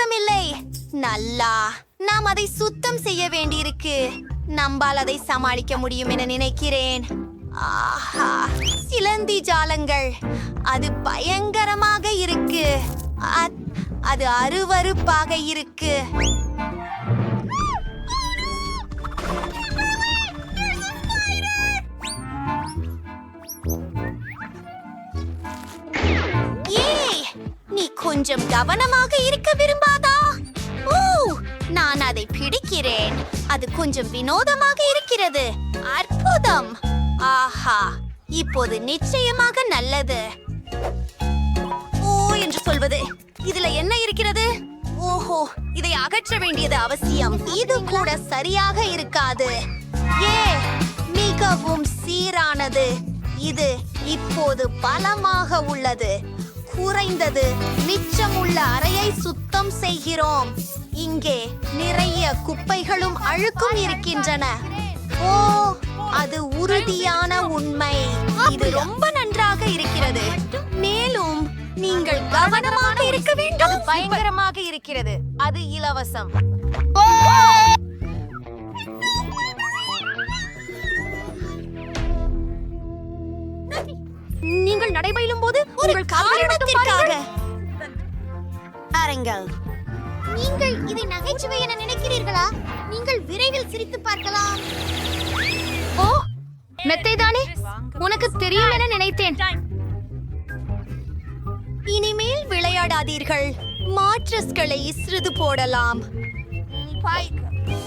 அர்த்தமில்லை. நல்லா, நாம் அதை சுத்தம் செய்ய வேண்டியிருக்கு. நம்பால் அதை சமாளிக்க முடியும் என நினைக்கிறேன். ஆஹா, சிலந்தி ஜாலங்கள், அது பயங்கரமாக இருக்கு. அது அருவருப்பாக இருக்கு. நீ கொஞ்சம் கவனமாக இருக்க விரும்பாதா? நான் அதை பிடிக்கிறேன். அது கொஞ்சம் வினோதமாக இருக்கிறது. அற்புதம். ஆஹா, இப்போது நிச்சயமாக நல்லது. என்று சொல்வது இதுல என்ன இருக்கிறது? ஓஹோ, இதை அகற்ற வேண்டியது அவசியம். இது கூட சரியாக இருக்காது. மிகவும் சீரானது. இது இப்போது பலமாக உள்ளது. குறைந்தது மிச்சமுள்ள அறையை சுத்தம் செய்கிறோம். இங்கே நிறைய குப்பைகளும் அழுக்கும் இருக்கின்றன. அது உறுதியான உண்மை. இது ரொம்ப நன்றாக இருக்கிறது. மேலும் நீங்கள் கவனமாக இருக்க வேண்டும். அது பயங்கரமாக இருக்கிறது. அது இலவசம். நீங்கள் நடைபயிலும் போது உங்கள் காரணத்திற்காக பாருங்கள். நீங்கள் இதை நகைச்சுவை என நினைக்கிறீர்களா? நீங்கள் விரைவில் சிரித்து பார்க்கலாம். மெத்தைதானே, உனக்கு தெரியும் என நினைத்தேன். இனிமேல் விளையாடாதீர்கள். மாட்ரஸ்களை சிறிது போடலாம்.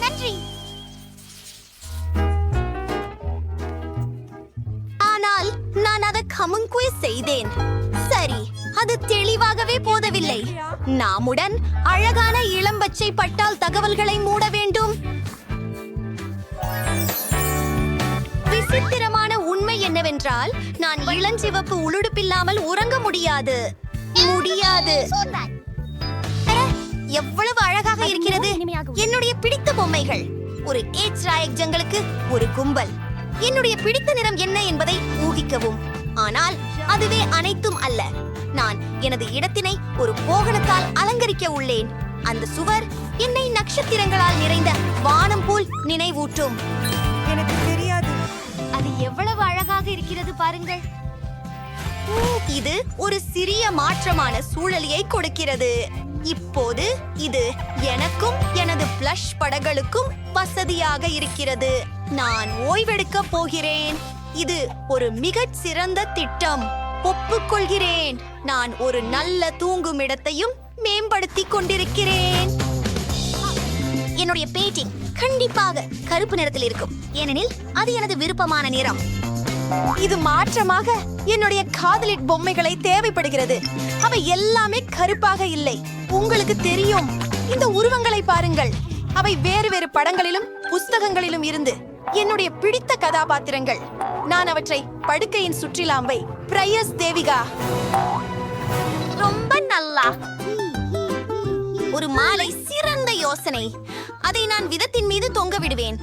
நன்றி. ஆனால் நான் அதை கமுங்குவே செய்தேன். சரி, அது தெளிவாகவே போதவில்லை. நாமுடன் அழகான இளம்பச்சை பட்டால் தகவல்களை மூட வேண்டும். விசித்திரமான உண்மை என்னவென்றால், நான் இளஞ்சிவப்பு உளுடுப்பில்லாமல் உறங்க முடியாது. எவ்வளவு அழகாக இருக்கிறது. என்னுடைய பிடித்த பொம்மைகள். ஒரு ஏச்ராயக்ஜங்களுக்கு ஒரு கும்பல். என்னுடைய பிடித்த நிறம் என்ன என்பதை ஊகிக்கவும். ஆனால் அதுவே அனைத்தும் அல்ல. நான் எனது இடத்தினை ஒரு போகனத்தால் அலங்கரிக்க உள்ளேன். அந்த சுவர் என்னை நட்சத்திரங்களால் நிறைந்த வானம் போல் நினைவூட்டும். எனக்கு தெரியாது. அது எவ்வளவு அழகாக இருக்கிறது பாருங்கள். இது ஒரு சிறிய மாற்றமான சூழலியை கொடுக்கிறது. இப்போது இது எனக்கும் எனது பிளஷ் படங்களுக்கும் வசதியாக இருக்கிறது. நான் ஓய்வெடுக்க போகிறேன். இது ஒரு மிகச் சிறந்த திட்டம். ஒப்புக்கொள்கிறேன். நான் ஒரு நல்ல தூங்கும் இடத்தையும் மேம்படுத்திக் கொண்டிருக்கிறேன். என்னுடைய பெயிண்டிங் கண்டிப்பாக கருப்பு நிறத்தில் இருக்கும், ஏனெனில் அது எனது விருப்பமான நிறம். இது மாற்றமாக என்னுடைய காதலிட் பொம்மைகளை தேவைப்படுகிறது. அவை எல்லாமே கருப்பாக இல்லை. உங்களுக்கு தெரியும், இந்த உருவங்களை பாருங்கள். அவை வேறு வேறு படங்களிலும் புஸ்தகங்களிலும் இருந்து என்னுடைய பிடித்த கதாபாத்திரங்கள். நான் அவற்றை படுக்கையின் சுற்றிலாம்பை பிரையஸ் தேவிகா. ரொம்ப நல்லா. ஒரு மாலை சிறந்த யோசனை. அதை நான் விதத்தின் மீது தொங்க விடுவேன்.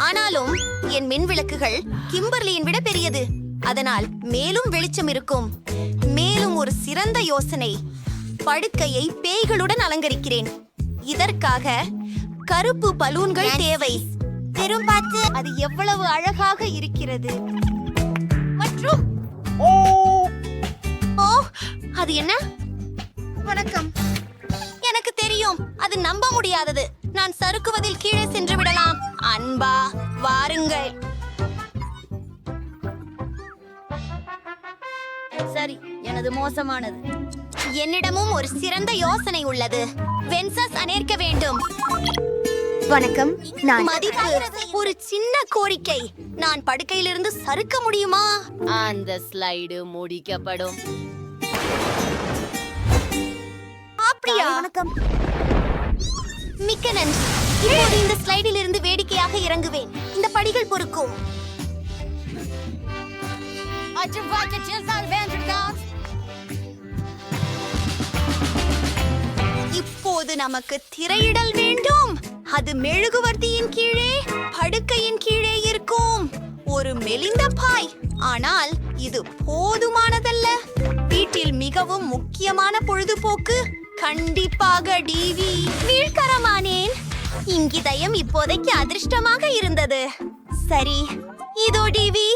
ஆனாலும் என் மின் விளக்குகள் கிம்பர்லியின் விட பெரியது. அதனால் மேலும் வெளிச்சம் இருக்கும். மேலும் ஒரு சிறந்த யோசனை. படுக்கையை பேய்களுடன் அலங்கரிக்கிறேன். இதற்காக கருப்பு பலூன்கள் தேவை. பெரும் பார்த்து அது எவ்வளவு அழகாக இருக்கிறது. மற்றும் அது என்ன? வணக்கம். எனக்கு தெரியும், அது நம்ப முடியாதது. நான் சறுக்குவதில் கீழே சென்று விடலாம். அன்பா, வாருங்கள். சரி, எனது மோசமானது. என்னிடமும் ஒரு சிறந்த யோசனை உள்ளது. வென்சஸ் அனேற்க வேண்டும். வணக்கம். நான் மதிப்பு ஒரு சின்ன கோரிக்கை. நான் படுக்கையிலிருந்து சறுக்க முடியுமா? அந்த ஸ்லைடு முடிக்கப்படும். அப்படியா? வணக்கம். மிக்க நன்றி. இப்போது இந்த ஸ்லைடில் இருந்து வேடிக்கையாக இறங்குவேன். இந்த படிகள் பொறுக்கும். இப்போது நமக்கு திரையிடல் வேண்டும். அது மெழுகுவர்த்தியின் கீழே, படுக்கையின் கீழே இருக்கும். ஒரு மெலிந்த பாய். ஆனால் இது போதுமானதல்ல. வீட்டில் மிகவும் முக்கியமான பொழுதுபோக்கு கண்டிப்பாக டிவி. இங்கிதயம் இப்போதைக்கு அதிர்ஷ்டமாக இருந்தது. சரி, இதோ டிவி.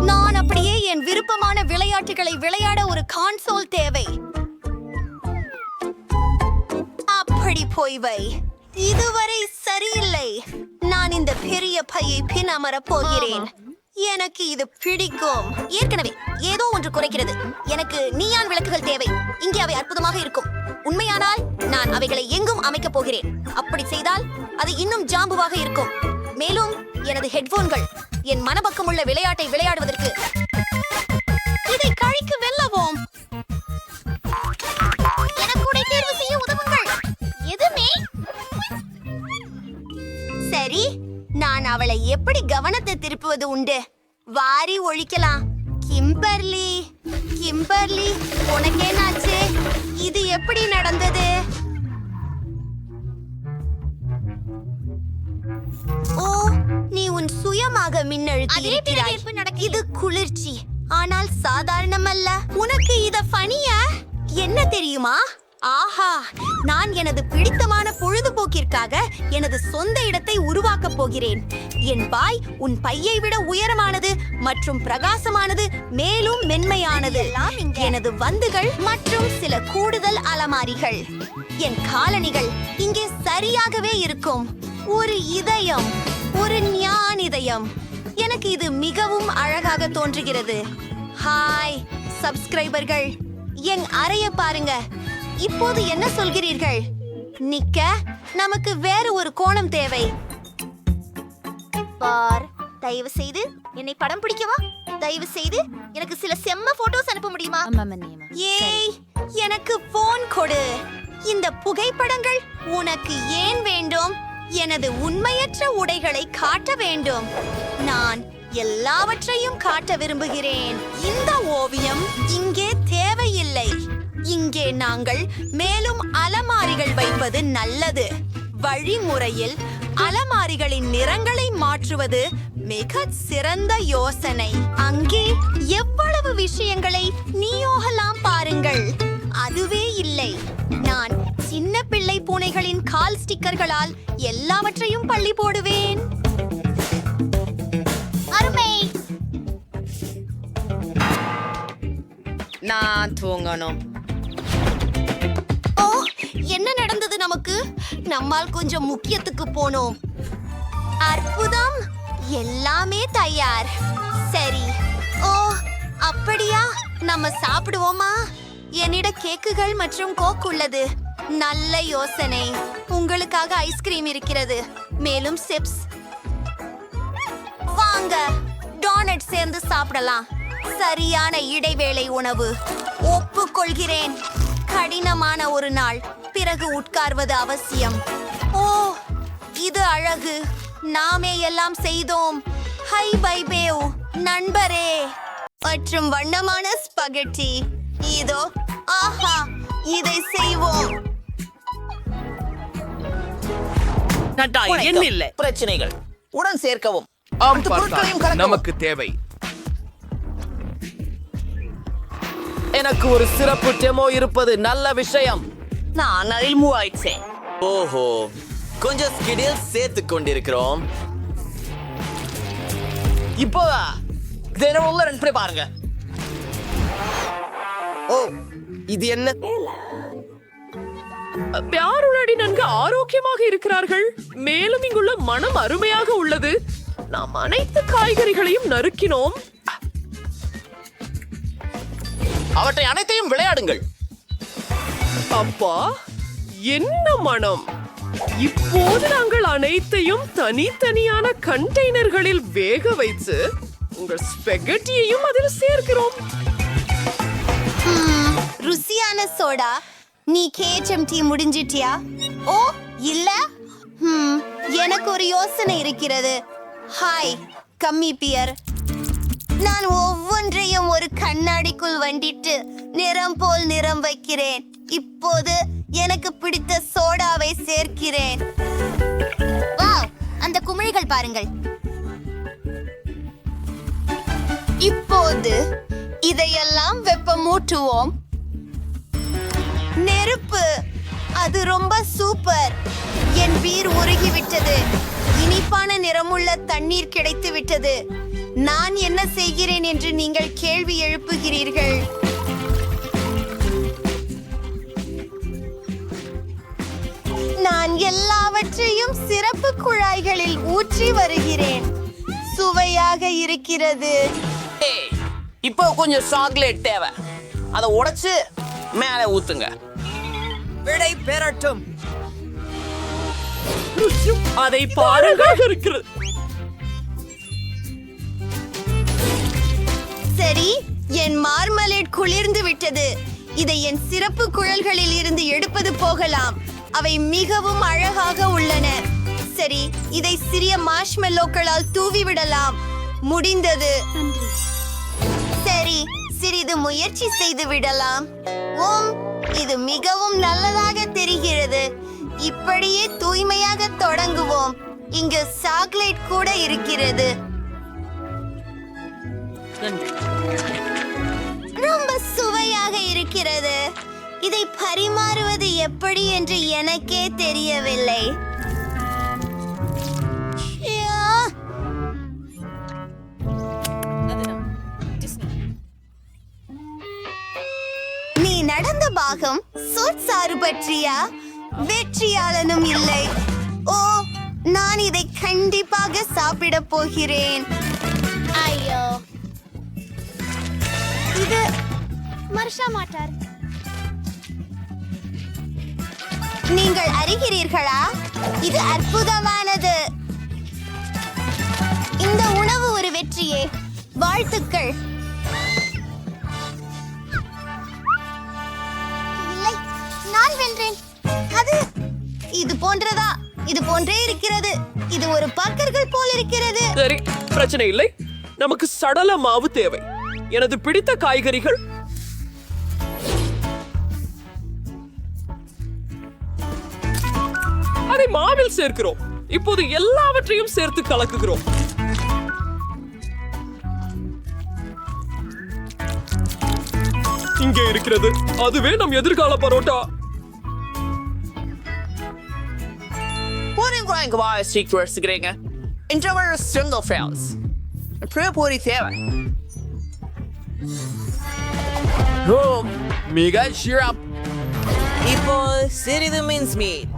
நான் அப்படியே என் விருப்பமான விளையாட்டுகளை விளையாட ஒரு கான்சோல் தேவை. அப்படி போய் வை. இதுவரை சரியில்லை. நான் இந்த பெரிய பையை பின் அமரப் போகிறேன். எனக்கு இது பிடிக்கும். ஏற்கனவே ஏதோ ஒன்று குறைக்கிறது. எனக்கு நீயான் விளக்குகள் தேவை. இங்கே அவை அற்புதமாக இருக்கும். உண்மையானால் நான் அவைகளை எங்கும் அமைக்கப் போகிறேன். அப்படி செய்தால் அது இன்னும் ஜாம்புவாக இருக்கும். மேலும் எனது ஹெட்போன்கள் என் மனப்பக்கமுள்ள விளையாட்டை விளையாடுவதற்கு இதை கழிக்கு வெல்லவோம். எனக்கு உடை தேர்வு செய்ய உதவுங்கள். எதுமே சரி. நான் அவளை எப்படி கவனத்தை திருப்புவது உண்டு? வாரி ஒழிக்கலாம். Kimberly, Kimberly, உனக்கேனாச்சு? இது எப்படி நடந்தது? ஓ, நீ உன் சுயமாக மின்னழுத்தி இருக்கிறாய். இது குளிர்ச்சி, ஆனால் சாதாரணமல்ல. உனக்கு இத ஃபனியா? என்ன தெரியுமா? ஆஹா, நான் எனது பிடித்தமான பொழுதுபோக்கிற்காக எனது சொந்த இடத்தை உருவாக்கப் போகிறேன். என் பாய் உன் பையை விட உயரமானது மற்றும் பிரகாசமானது, மேலும் மென்மையானது. எனது வந்துகள் மற்றும் சில கூடுதல் அலமாரிகள். என் காலணிகள் இங்கே சரியாகவே இருக்கும். ஒரு இதயம், ஒரு ஞான் இதயம். எனக்கு இது மிகவும் அழகாக தோன்றுகிறது. ஹாய் சப்ஸ்கிரைபர்கள், என் அறைய பாருங்க. இப்போது என்ன சொல்கிறீர்கள்? நிக்க நமக்கு வேறு ஒரு கோணம் தேவை. பார், தயவு செய்து என்னை படம் பிடிக்கவா? தயவு செய்து எனக்கு சில செம்ம போட்டோஸ் அனுப்ப முடியுமா? ஏய், எனக்கு போன் கொடு. இந்த புகைப்படங்கள் உனக்கு ஏன் வேண்டும்? எனது உண்மையற்ற உடைகளை காட்ட வேண்டும். நான் எல்லாவற்றையும் காட்ட விரும்புகிறேன். இந்த ஓவியம் இங்கே தேவையில்லை. இங்கே நாங்கள் மேலும் அலமாரிகள் வைப்பது நல்லது. வழிமுறையில் அலமாரிகளின் நிறங்களை மாற்றுவது மிக சிறந்த யோசனை. அங்கே எவ்வளவு விஷயங்களை நீயோகலாம் பாருங்கள். அதுவே இல்லை. நான் சின்ன பிள்ளை பூனைகளின் கால் ஸ்டிக்கர்களால் எல்லாவற்றையும் பள்ளி போடுவேன். அருமை. நான் தூங்கணும். ஓ, என்ன நடந்தது நமக்கு? நம்மால் கொஞ்சம் முக்கியத்துக்கு போனோம். அற்புதம், எல்லாமே தயார். சரி. ஓ, அப்படியா? நம்ம சாப்பிடுவோமா? என்னிடம் கேக்குகள் மற்றும் கோக் உள்ளது. நல்ல யோசனை. உங்களுக்காக ஐஸ்கிரீம் இருக்கிறது, மேலும் சிப்ஸ். வாங்க டோனட் சேர்ந்து சாப்பிடலாம். சரியான இடைவேளை உணவு. ஒப்புக்கொள்கிறேன். கடினமான ஒரு நாள் பிறகு உட்கார்வது அவசியம். ஓ, இது அழகு. நாமே எல்லாம் செய்தோம். ஹை பை பேவ் நண்பரே. மற்றும் வண்ணமான ஸ்பகெட்டி. இதோ, ஆஹா, இதை செய்வோம். பிரச்சனைகள் உடன் சேர்க்கவும். ஆம், பார்த்தால் நமக்கு தேவை. எனக்கு ஒரு சிறப்பு டெமோ இருப்பது நல்ல விஷயம். நான் அதில் மூவாயிடுச்சேன். ஓஹோ, கொஞ்சம் ஸ்கிடில் சேர்த்து கொண்டிருக்கிறோம். இப்போ தினம் உள்ள ரெண்டு பேர் பாருங்க. ஓ, இது என்ன? யாருடைய நன்கு ஆரோக்கியமாக இருக்கிறார்கள். மேலும் இங்குள்ள மனம் அருமையாக உள்ளது. நாம் அனைத்து காய்கறிகளையும் நறுக்கினோம். அவற்றை அனைத்தையும் விளையாடுங்கள். அப்பா, என்ன மனம்! இப்போது நாங்கள் அனைத்தையும் தனித்தனியான கண்டெய்னர்களில் வேக வைத்து உங்கள் ஸ்பெகட்டியையும் அதில் சேர்க்கிறோம். ருசியான சோடா. நீ KHMT முடிஞ்சிட்டியா? ஓ, இல்ல. எனக்கு ஒரு யோசனை இருக்கிறது. ஹாய் கம்மி பியர். நான் ஒவ்வொன்றையும் ஒரு கண்ணாடிக்குள் வண்டிட்டு நிறம் போல் நிறம் வைக்கிறேன். இப்போது எனக்கு பிடித்த சோடாவை சேர்க்கிறேன். வாவ், அந்த குமிழிகள் பாருங்கள். இப்போது இதையெல்லாம் வெப்பமூட்டுவோம். நெருப்பு, அது ரொம்ப சூப்பர். என் வீர் உருகிவிட்டது. இனிப்பான நிறமுள்ள தண்ணீர் கிடைத்து விட்டது. நான் என்ன செய்கிறேன் என்று நீங்கள் கேள்வி எழுப்புகிறீர்கள். நான் எல்லாவற்றையும் சிறப்பு குழாய்களில் ஊற்றி வருகிறேன். சுவையாக இருக்கிறது. ஏய், இப்போ கொஞ்சம் சாக்லேட் தேவை. அதை உடைச்சு மேலே ஊத்துங்க. விடை பெறட்டும். அதை பாருங்கள் இருக்கிறது. சரி, என் மார்மலேட் குளிர்ந்து விட்டது. இதை என் சிறப்பு குழல்களில் இருந்து எடுப்பது போகலாம். அவை மிகவும் அழகாக உள்ளன. சரி, இதை சிறிய மார்ஷ்மெல்லோக்களால் தூவி விடலாம். முடிந்தது. சரி, சிறிது முயற்சி செய்து விடலாம். ஓம், இது மிகவும் நல்லதாக தெரிகிறது. இப்படியே தூய்மையாக தொடங்குவோம். இங்கு சாக்லேட் கூட இருக்கிறது. ரொம்ப சுவையாக இருக்கிறது. இதை பரிமாறுவது எப்படி என்று எனக்கே தெரியவில்லை. யா! நீ நடந்த பாகம் சொற்சாறு பற்றியா? வெற்றியாளனும் இல்லை. ஓ, நான் இதை கண்டிப்பாக சாப்பிட போகிறேன். ஐயோ, இது மர்ஷா மாட்டார். நீங்கள் அறிகிறீர்களா? இது அற்புதமானது. இந்த உணவு ஒரு வெற்றியே. வாழ்த்துக்கள். இல்லை, நான் வென்றேன். அது இது போன்றதா? இது போன்றே இருக்கிறது. இது ஒரு பக்கர்கள் போல் இருக்கிறது. சரி, பிரச்சனை இல்லை. நமக்கு சடல மாவு தேவை. எனது பிடித்த காய்கறிகள். அதை மாவில் சேர்க்கிறோம். இப்போது எல்லாவற்றையும் சேர்த்து கலக்குகிறோம். இங்கே இருக்கிறது. அதுவே நம் எதிர்கால பரோட்டா. போறீங்க வா சீக்கிரம் வச்சுக்கிறீங்க. Interval single ஃபேல்ஸ். பூரி தேவை. மிக சிறப்பு. இப்போ சிறிது மீன்ஸ் மீட்.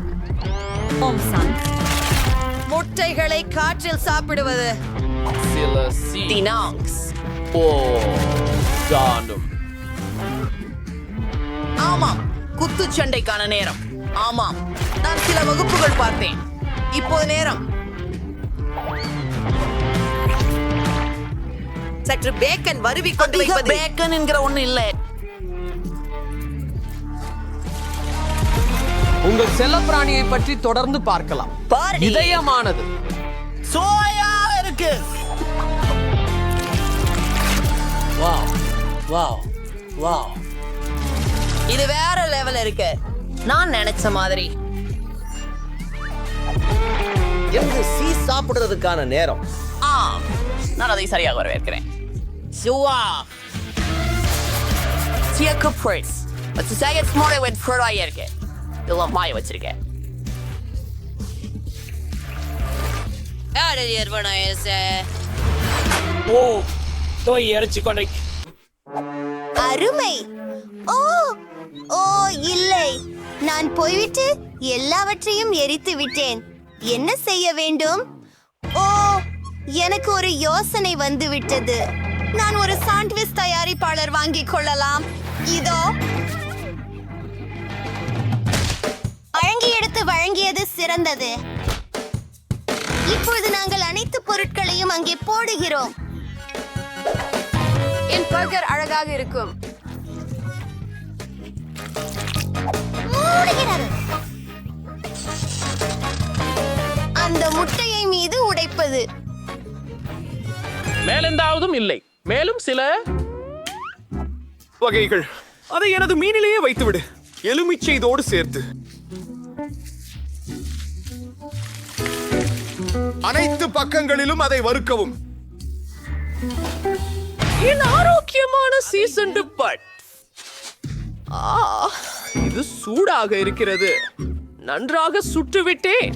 முட்டைகளை காற்றில் சாப்பிடுவது. சில டினாங்ஸ். ஓ காண்டும். ஆமாம், குத்துச்சண்டைக்கான நேரம். ஆமாம், நான் சில வகுப்புகள் பார்த்தேன். இப்போது நேரம். சற்று பேக்கன் வருவி கொண்டு வைப்பது. பேக்கன் என்கிற ஒண்ணு இல்லை. உங்கள் செல்லப்பிராணியை பற்றி தொடர்ந்து பார்க்கலாம். பாருடி. இதயமானது. சோயா இருக்கு. Wow wow wow. இது வேற லெவல் இருக்கு. நான் நினைச்ச மாதிரி. எனக்கு சாப்பிடுறதுக்கான நேரம். நான் அதை சரியாக வரவேற்கிறேன். சுவா சியக்கு பிரிட்ஸ். அது சையத் ஸ்மார்ட் வித் ஃப்ரோடாய் இருக்கு. இதெல்லாம் மாய வச்சிருக்கேன். ஓ, தோய் இறைச்சி கொண்டை. அருமை. ஓ ஓ இல்லை, நான் போய்விட்டு எல்லாவற்றையும் எரித்து விட்டேன். என்ன செய்ய வேண்டும்? ஓ, எனக்கு ஒரு யோசனை வந்து விட்டது. நான் ஒரு சாண்ட்விச் தயாரிப்பாளர் வாங்கிக் கொள்ளலாம். இதோ. வழங்கி எடுத்து வழங்கியது சிறந்தது. இப்பொழுது நாங்கள் அனைத்து பொருட்களையும் அங்கே போடுகிறோம். என் பர்கர் அழகாக இருக்கும். மூடுகிறது. அந்த முட்டையை மீது உடைப்பது. மேலெந்தாவதும் இல்லை. மேலும் சில வகைகள். அதை எனது மீனிலேயே வைத்துவிடு. எலுமிச்சை இதோடு சேர்த்து. அனைத்து பக்கங்களிலும் அதை வறுக்கவும். என் ஆரோக்கியமான சீசன்டு பட். இது சூடாக இருக்கிறது. நன்றாக சுட்டுவிட்டேன்.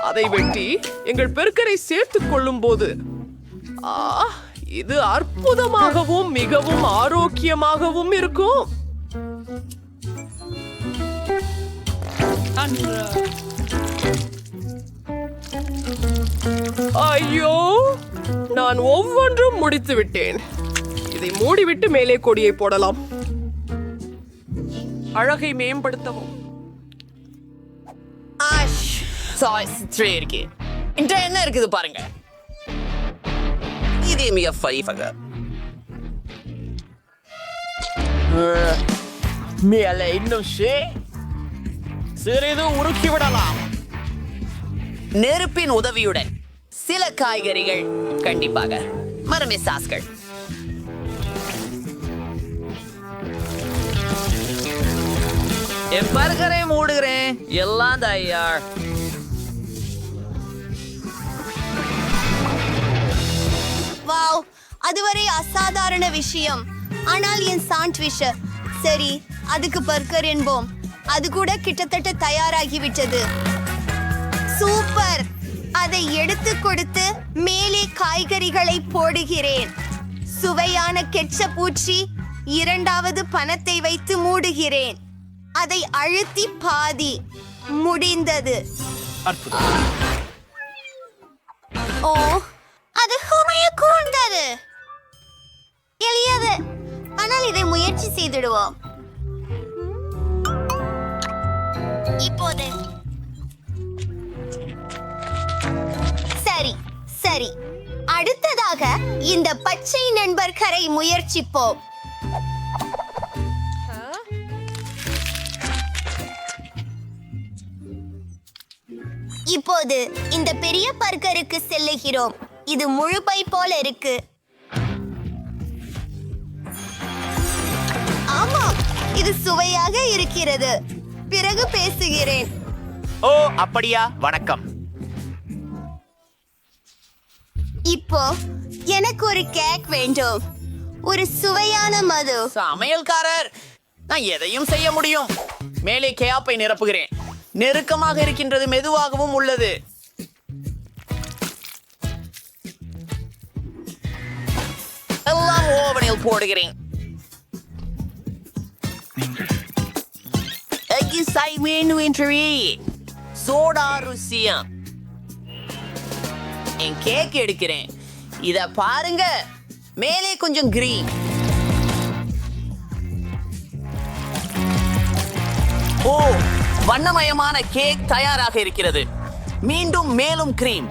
அதை வெட்டி எங்கள் பெருக்கரை சேர்த்துக் கொள்ளும் போது இது அற்புதமாகவும் மிகவும் ஆரோக்கியமாகவும் இருக்கும். ஐயோ, நான் ஒவ்வொன்றும் முடித்து விட்டேன். இதை மூடிவிட்டு மேலே கொடியை போடலாம். அழகை மேம்படுத்தவும். இருக்கு என்ன இருக்குது பாருங்க. இது மிக ஃபைஃபக மேலே இன்னும் சிறிது உருக்கி விடலாம். நெருப்பின் உதவியுடன் சில காய்கறிகள் கண்டிப்பாக மரமே சாஸ்கள். என் பர்கரை மூடுகிறேன். எல்லாம் தயார். வாவ், அதுவரை அசாதாரண விஷயம். ஆனால் என் சாண்ட்விச், சரி, அதுக்கு பர்கர் என்போம், அது கூட கிட்டத்தட்ட தயாராகிவிட்டது. சூப்பர். அதை எடுத்து கொடுத்து மேலே காய்கறிகளை போடுகிறேன். சுவையான கெட்சப் ஊற்றி இரண்டாவது பணத்தை வைத்து மூடுகிறேன். அதை அழுத்தி பாதி. முடிந்தது. ஓ, அது உமைய கூர்ந்தது. எளியது, ஆனால் இதை முயற்சி செய்திடுவோம். இப்போது சரி சரி, அடுத்ததாக இந்த பச்சை நண்பர்களை முயற்சிப்போம். இப்போது இந்த பெரிய பர்கருக்கு செல்லுகிறோம். இது முழு பை போல இருக்கு. ஆமாம், இது சுவையாக இருக்கிறது. பிறகு பேசுகிறேன். ஓ, அப்படியா? வணக்கம். இப்போ எனக்கு ஒரு கேக் வேண்டும். ஒரு சுவையான மது. சமையல்காரர், நான் எதையும் செய்ய முடியும். மேலே கேப்பை நிரப்புகிறேன். நெருக்கமாக இருக்கின்றது, மெதுவாகவும் உள்ளது. எல்லாம் ஓவனில் போடுகிறேன். சோடா ருசியம். என் கேக் எடுக்கிறேன். இத பாருங்க, மேலே கொஞ்சம் கிரீன். ஓ, வண்ணமயமான கேக் தயாராக இருக்கிறது. மீண்டும் மேலும் கிரீம்.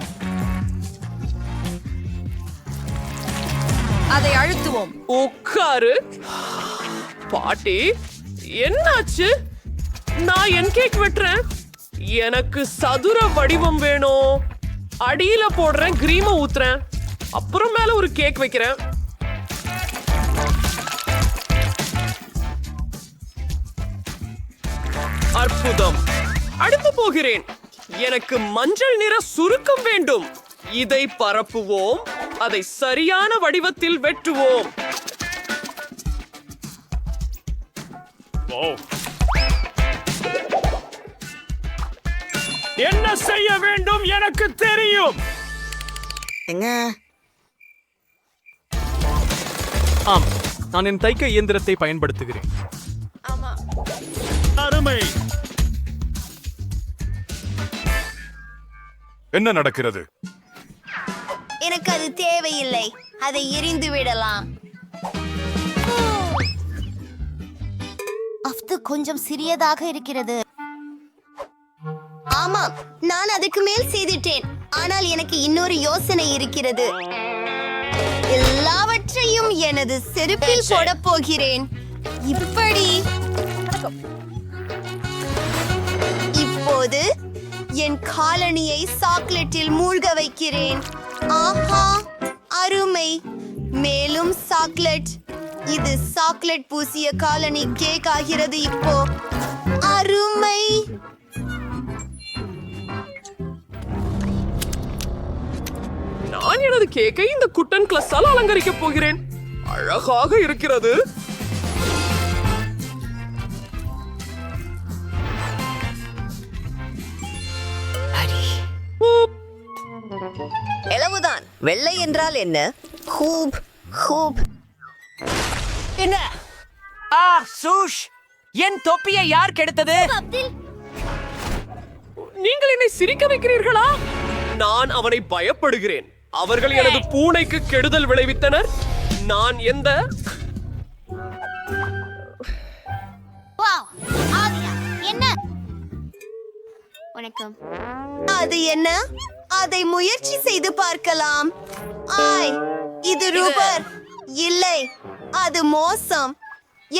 அதை அழுத்துவோம். உட்காரு. பாட்டி, என்னாச்சு? நான் என் கேக் வெட்டுறேன். எனக்கு சதுர வடிவம் வேணும். அடியில போடுறேன், கிரீம ஊத்துறேன், அப்புறம் மேல ஒரு கேக் வைக்கிறேன். அற்புதம். அடுத்து போகிறேன். எனக்கு மஞ்சள் நிற சுருக்கம் வேண்டும். இதை பரப்புவோம். அதை சரியான வடிவத்தில் வெட்டுவோம். என்ன செய்ய வேண்டும் எனக்கு தெரியும். ஆம், நான் என் தைக்க இயந்திரத்தை பயன்படுத்துகிறேன். அருமை. என்ன நடக்கிறது? எனக்கு அது தேவையில்லை. அதை எரிந்து விடலாம். அது கொஞ்சம் சிறியதாக இருக்கிறது. ஆமாம், நான் அதுக்கு மேல் செய்துட்டேன். ஆனால் எனக்கு இன்னொரு யோசனை இருக்கிறது. எல்லாவற்றையும் எனது செருப்பில் போடப் போகிறேன். இப்படி. இப்போது என் காலனியை சாக்லேட்டில் மூழ்க வைக்கிறேன். ஆஹா, அருமை. மேலும் சாக்லேட். இது சாக்லேட் பூசிய காலனி கேக் ஆகிறது. இப்போ அருமை. நான் எனது கேக்கை இந்த குட்டன் கிளாஸால் அலங்கரிக்கப் போகிறேன். அழகாக இருக்கிறது. வெள்ளை என்றால் என்ன? Hoop hoop. என்ன? சூஷ், என் தொப்பியை யார் கெடுத்தது? நீங்கள் என்னை சிரிக்க வைக்கிறீர்களா? நான் அவனை பயப்படுகிறேன். அவர்கள் எனது பூனைக்கு கெடுதல் விளைவித்தனர். நான் எந்த அது என்ன? அதை முயற்சி செய்து பார்க்கலாம். ஆய், இது ரூபர். இல்லை, அது மோசம்.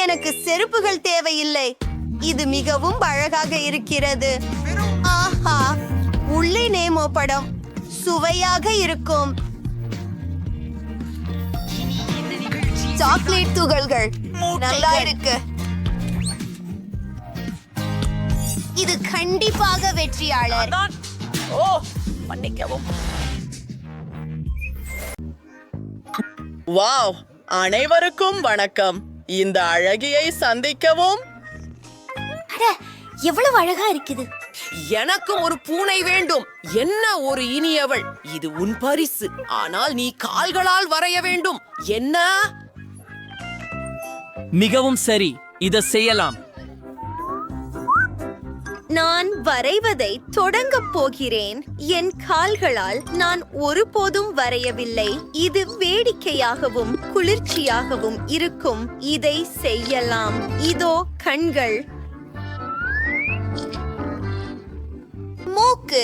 எனக்கு செருப்புகள் தேவையில்லை. இது மிகவும் அழகாக இருக்கிறது. ஆஹா, உள்ளே நேமோ படம் சுவையாக இருக்கும். சாக்லேட் துகள்கள் நல்லா இருக்கு. இது கண்டிப்பாக வெற்றியாளர். ஓ, மன்னிக்கவும். வாவ், அனைவருக்கும் வணக்கம். இந்த அழகியை சந்திக்கவும். எவ்வளவு அழகா இருக்குது. எனக்கும் ஒரு பூனை வேண்டும். என்ன ஒரு இனியவள். இது உன் பரிசு. ஆனால் நீ கால்களால் வரைய வேண்டும். என்ன? மிகவும் சரி, இதை செய்யலாம். நான் வரைவதை தொடங்கப் போகிறேன். என் கால்களால் நான் ஒருபோதும் வரையவில்லை. இது வேடிக்கையாகவும் குளிர்ச்சியாகவும் இருக்கும். இதை செய்யலாம். இதோ கண்கள், மூக்கு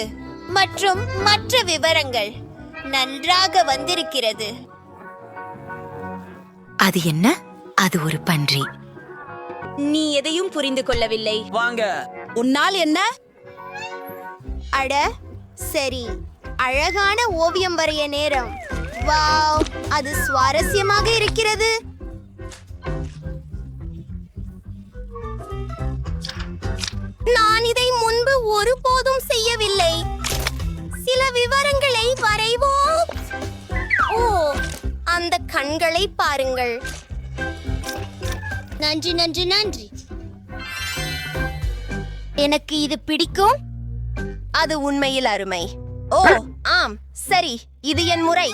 மற்றும் மற்ற விவரங்கள் நன்றாக வந்திருக்கிறது. அது என்ன? அது ஒரு பன்றி. நீ எதையும் புரிந்து கொள்ளவில்லை. வாங்க. உன்னால் என்ன? அட சரி, அழகான ஓவியம் வரைய நேரம். வாவ், அது சுவாரஸ்யமாக இருக்கிறது. நான் இதை முன்பு ஒருபோதும் செய்யவில்லை. சில விவரங்களை வரைவோம். ஓ, அந்த கண்களை பாருங்கள். நன்றி நன்றி நன்றி. எனக்கு இது பிடிக்கும். அது உண்மையில் அருமை. ஓ ஆம், சரி, இது என் முறை.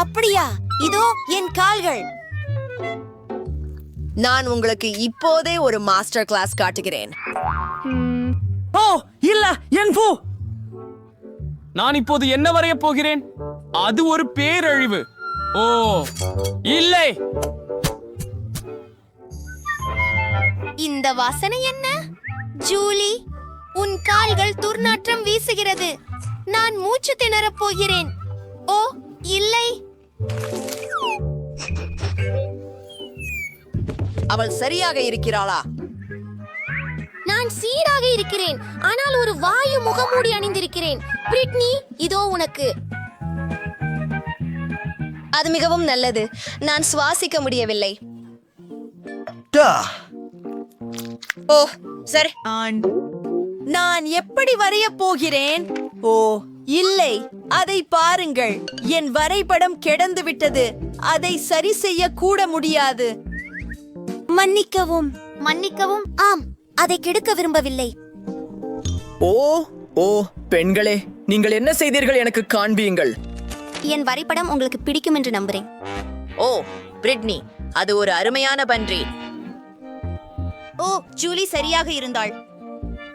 அப்படியா? இதோ என் கால்கள். நான் உங்களுக்கு இப்போதே ஒரு மாஸ்டர் கிளாஸ் காட்டுகிறேன். ஓ இல்ல, என் பூ. நான் இப்போது என்ன வரைய போகிறேன்? அது ஒரு பேரழிவு. ஓ இல்லை. இந்த வாசனை என்ன? ஜூலி, உன் கால்கள் துர்நாற்றம் வீசுகிறது. நான் மூச்சு திணறப் போகிறேன். ஓ இல்லை. அவள் சரியாக இருக்கிறாளா? நான் சீராக இருக்கிறேன், ஆனால் ஒரு வாயு முகமூடி அணிந்திருக்கிறேன். பிரிட்னி, இதோ உனக்கு. அது மிகவும் நல்லது. நான் சுவாசிக்க முடியவில்லை. ஓ சரி, நான் எப்படி வரைய போகிறேன்? ஓ இல்லை, அதை பாருங்கள். என் வரைபடம் கிடந்து விட்டது. அதை சரி செய்ய கூட முடியாது. மன்னிக்கவும் மன்னிக்கவும். ஆம், அதை கெடுக்க விரும்பவில்லை. ஓ ஓ பெண்களே, நீங்கள் என்ன செய்தீர்கள் எனக்கு காண்பியுங்கள். என் வரைபடம் உங்களுக்கு பிடிக்கும் என்று நம்புறேன். ஓ பிரிட்னி, அது ஒரு அருமையான பன்றி. ஓ, ஜூலி சரியாக இருந்தாள்.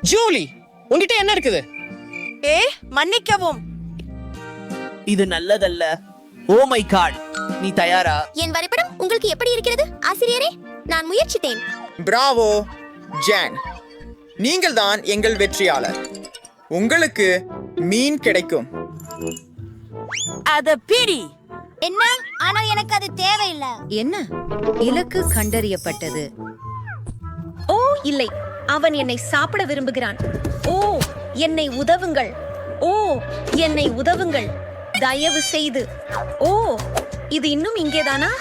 ஜூலி, உன்கிட்ட என்ன இருக்குது? மன்னிக்கவும். இது நல்லதல்ல. ஓ மை காட், நீ தயாரா? என் வரைபடம் உங்களுக்கு எப்படி இருக்கிறது ஆசிரியரே? நான் முயற்சித்தேன். பிராவோ ஜான், நீங்கள் தான் எங்கள் வெற்றியாளர். உங்களுக்கு மீன் கிடைக்கும். அத பிடி. என்ன? ஆனால் எனக்கு அது தேவையில்லை. என்ன? இலக்கு கண்டறியப்பட்டது. ஓ இல்லை, அவன் என்னை சாப்பிட விரும்புகிறான். ஓ என்னை உதவுங்கள். ஓ என்னை உதவுங்கள், தயவு செய்து. ஓ இது இன்னும் இங்கேதானா?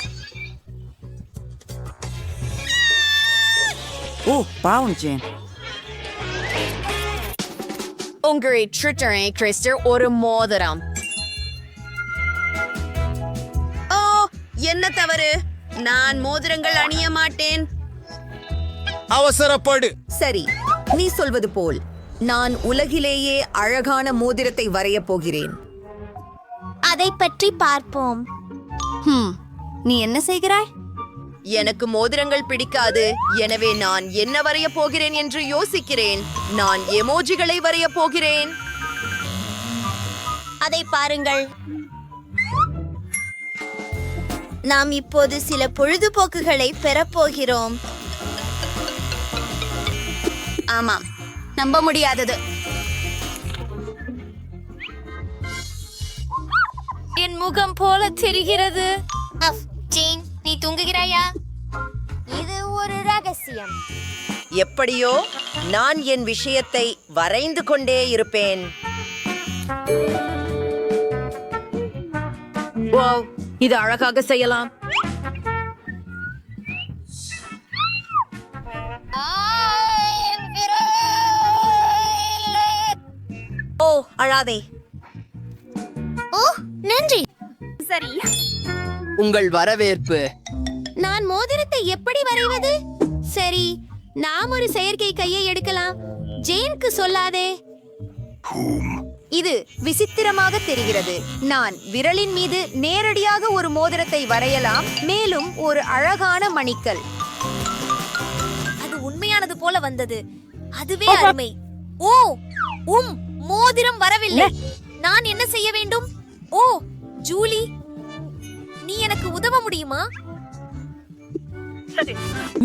ஓ பாவம் ஜேன். உங்களை ட்ரிட்டரை கிறிஸ்டர் ஒரு மோதிரம். ஓ, என்ன தவறு? நான் மோதிரங்கள் அணிய மாட்டேன். அவசரப்படு. சரி, நீ சொல்வது போல். நான் உலகிலேயே அழகான மோதிரத்தை வரையப் போகிறேன். அதை பற்றி பார்ப்போம். நீ என்ன செய்கிறாய்? எனக்கு மோதிரங்கள் பிடிக்காது, எனவே நான் என்ன வரையப் போகிறேன் என்று யோசிக்கிறேன். நான் எமோஜிகளை வரையப் போகிறேன். அதை பாருங்கள். நாம் இப்போது சில பொழுதுபோக்குகளை பெறப்போகிறோம். ஆமாம், நம்ப முடியாதது. என் முகம் போல தெரிகிறது. ஜேன், நீ தூங்குகிறாயா? இது ஒரு ரகசியம். எப்படியோ நான் என் விஷயத்தை வரைந்து கொண்டே இருப்பேன். வாவ், இது அழகாக செய்யலாம். ஓ, அழாதே. ஓ, நன்றி. சரி, உங்கள் வரவேற்பு. நான் மோதிரத்தை எப்படி வரைவது? சரி, நாம் ஒரு செயற்கை கையை எடுக்கலாம். ஜேனுக்கு சொல்லாதே. இது விசித்திரமாக தெரிகிறது. நான் விரலின் மீது நேரடியாக ஒரு மோதிரத்தை வரையலாம், மேலும் ஒரு அழகான மணிக்கல். அது உண்மையானது போல வந்தது. அதுவே அருமை. ஓ, மோதிரம் வரவில்லை. நான் என்ன செய்ய வேண்டும்? ஓ, ஜூலி, நீ எனக்கு உதவ முடியுமா?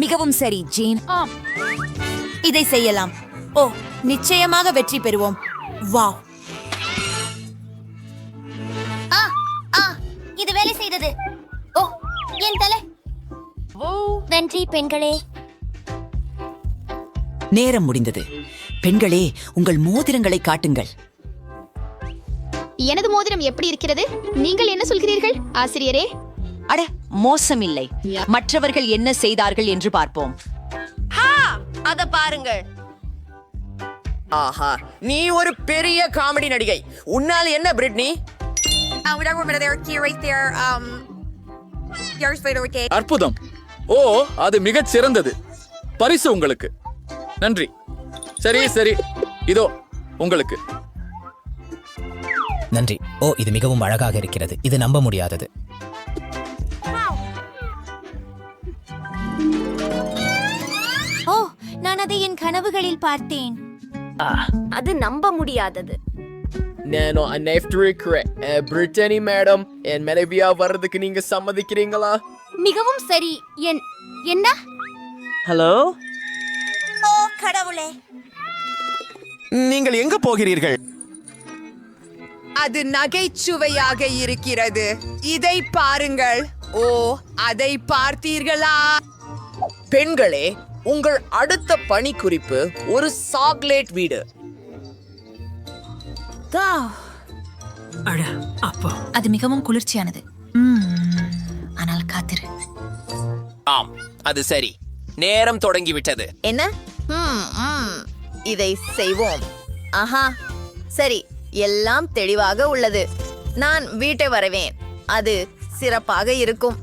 மிகவும் சரி, ஜேன். இதை செய்யலாம். ஓ, நிச்சயமாக வெற்றி பெறுவோம். வாவ், இது வேலை செய்தது. ஓ, என் தலை. நன்றி பெண்களே. நேரம் முடிந்தது. பெண்களே, உங்கள் மோதிரங்களை காட்டுங்கள். எனது மோதிரம் எப்படி இருக்கிறது? நீங்கள் என்ன சொல்கிறீர்கள், ஆசிரியரே? அட, மோசமில்லை. மற்றவர்கள் என்ன செய்தார்கள் என்று பார்ப்போம். அத பாருங்கள். ஆஹா, நீ ஒரு பெரிய காமெடி நடிகை. உன்னால் என்ன, பிரிட்னி? அற்புதம். ஓ, அது மிகச் சிறந்தது. பரிசு உங்களுக்கு. நன்றி. சரி சரி, இதோ உங்களுக்கு. நன்றி. ஓ, இது மிகவும் அழகாக இருக்கிறது. இது நம்ப முடியாதது. ஓ, நான் அதை என் கனவுகளில் பார்த்தேன். அது நம்ப முடியாதது. நானோ அன்னைஃப்ட்ரிக்கிறேன். பிரிட்டனி மேடம், என் மனைவியா வர்றதுக்கு நீங்க சம்மதிக்கிறீங்களா? மிகவும் சரி. என்ன? ஹலோ, ஓ கடவுளே, நீங்கள் எங்க போகிறீர்கள்? அது நகைச்சுவையாக இருக்கிறது. இதை பாருங்கள். ஓ, அதை பார்த்தீர்களா? பெண்களே, உங்கள் அடுத்த பணி குறிப்பு ஒரு சாக்லேட் வீடு. அது மிகவும் குளிர்ச்சியானது. ஆனால் காத்திரு. ஆம், அது சரி. நேரம் தொடங்கிவிட்டது. என்ன? இதை செய்வோம். ஆஹா, சரி, எல்லாம் தெளிவாக உள்ளது. நான் வீட்டை வரவேன். அது சிறப்பாக இருக்கும்.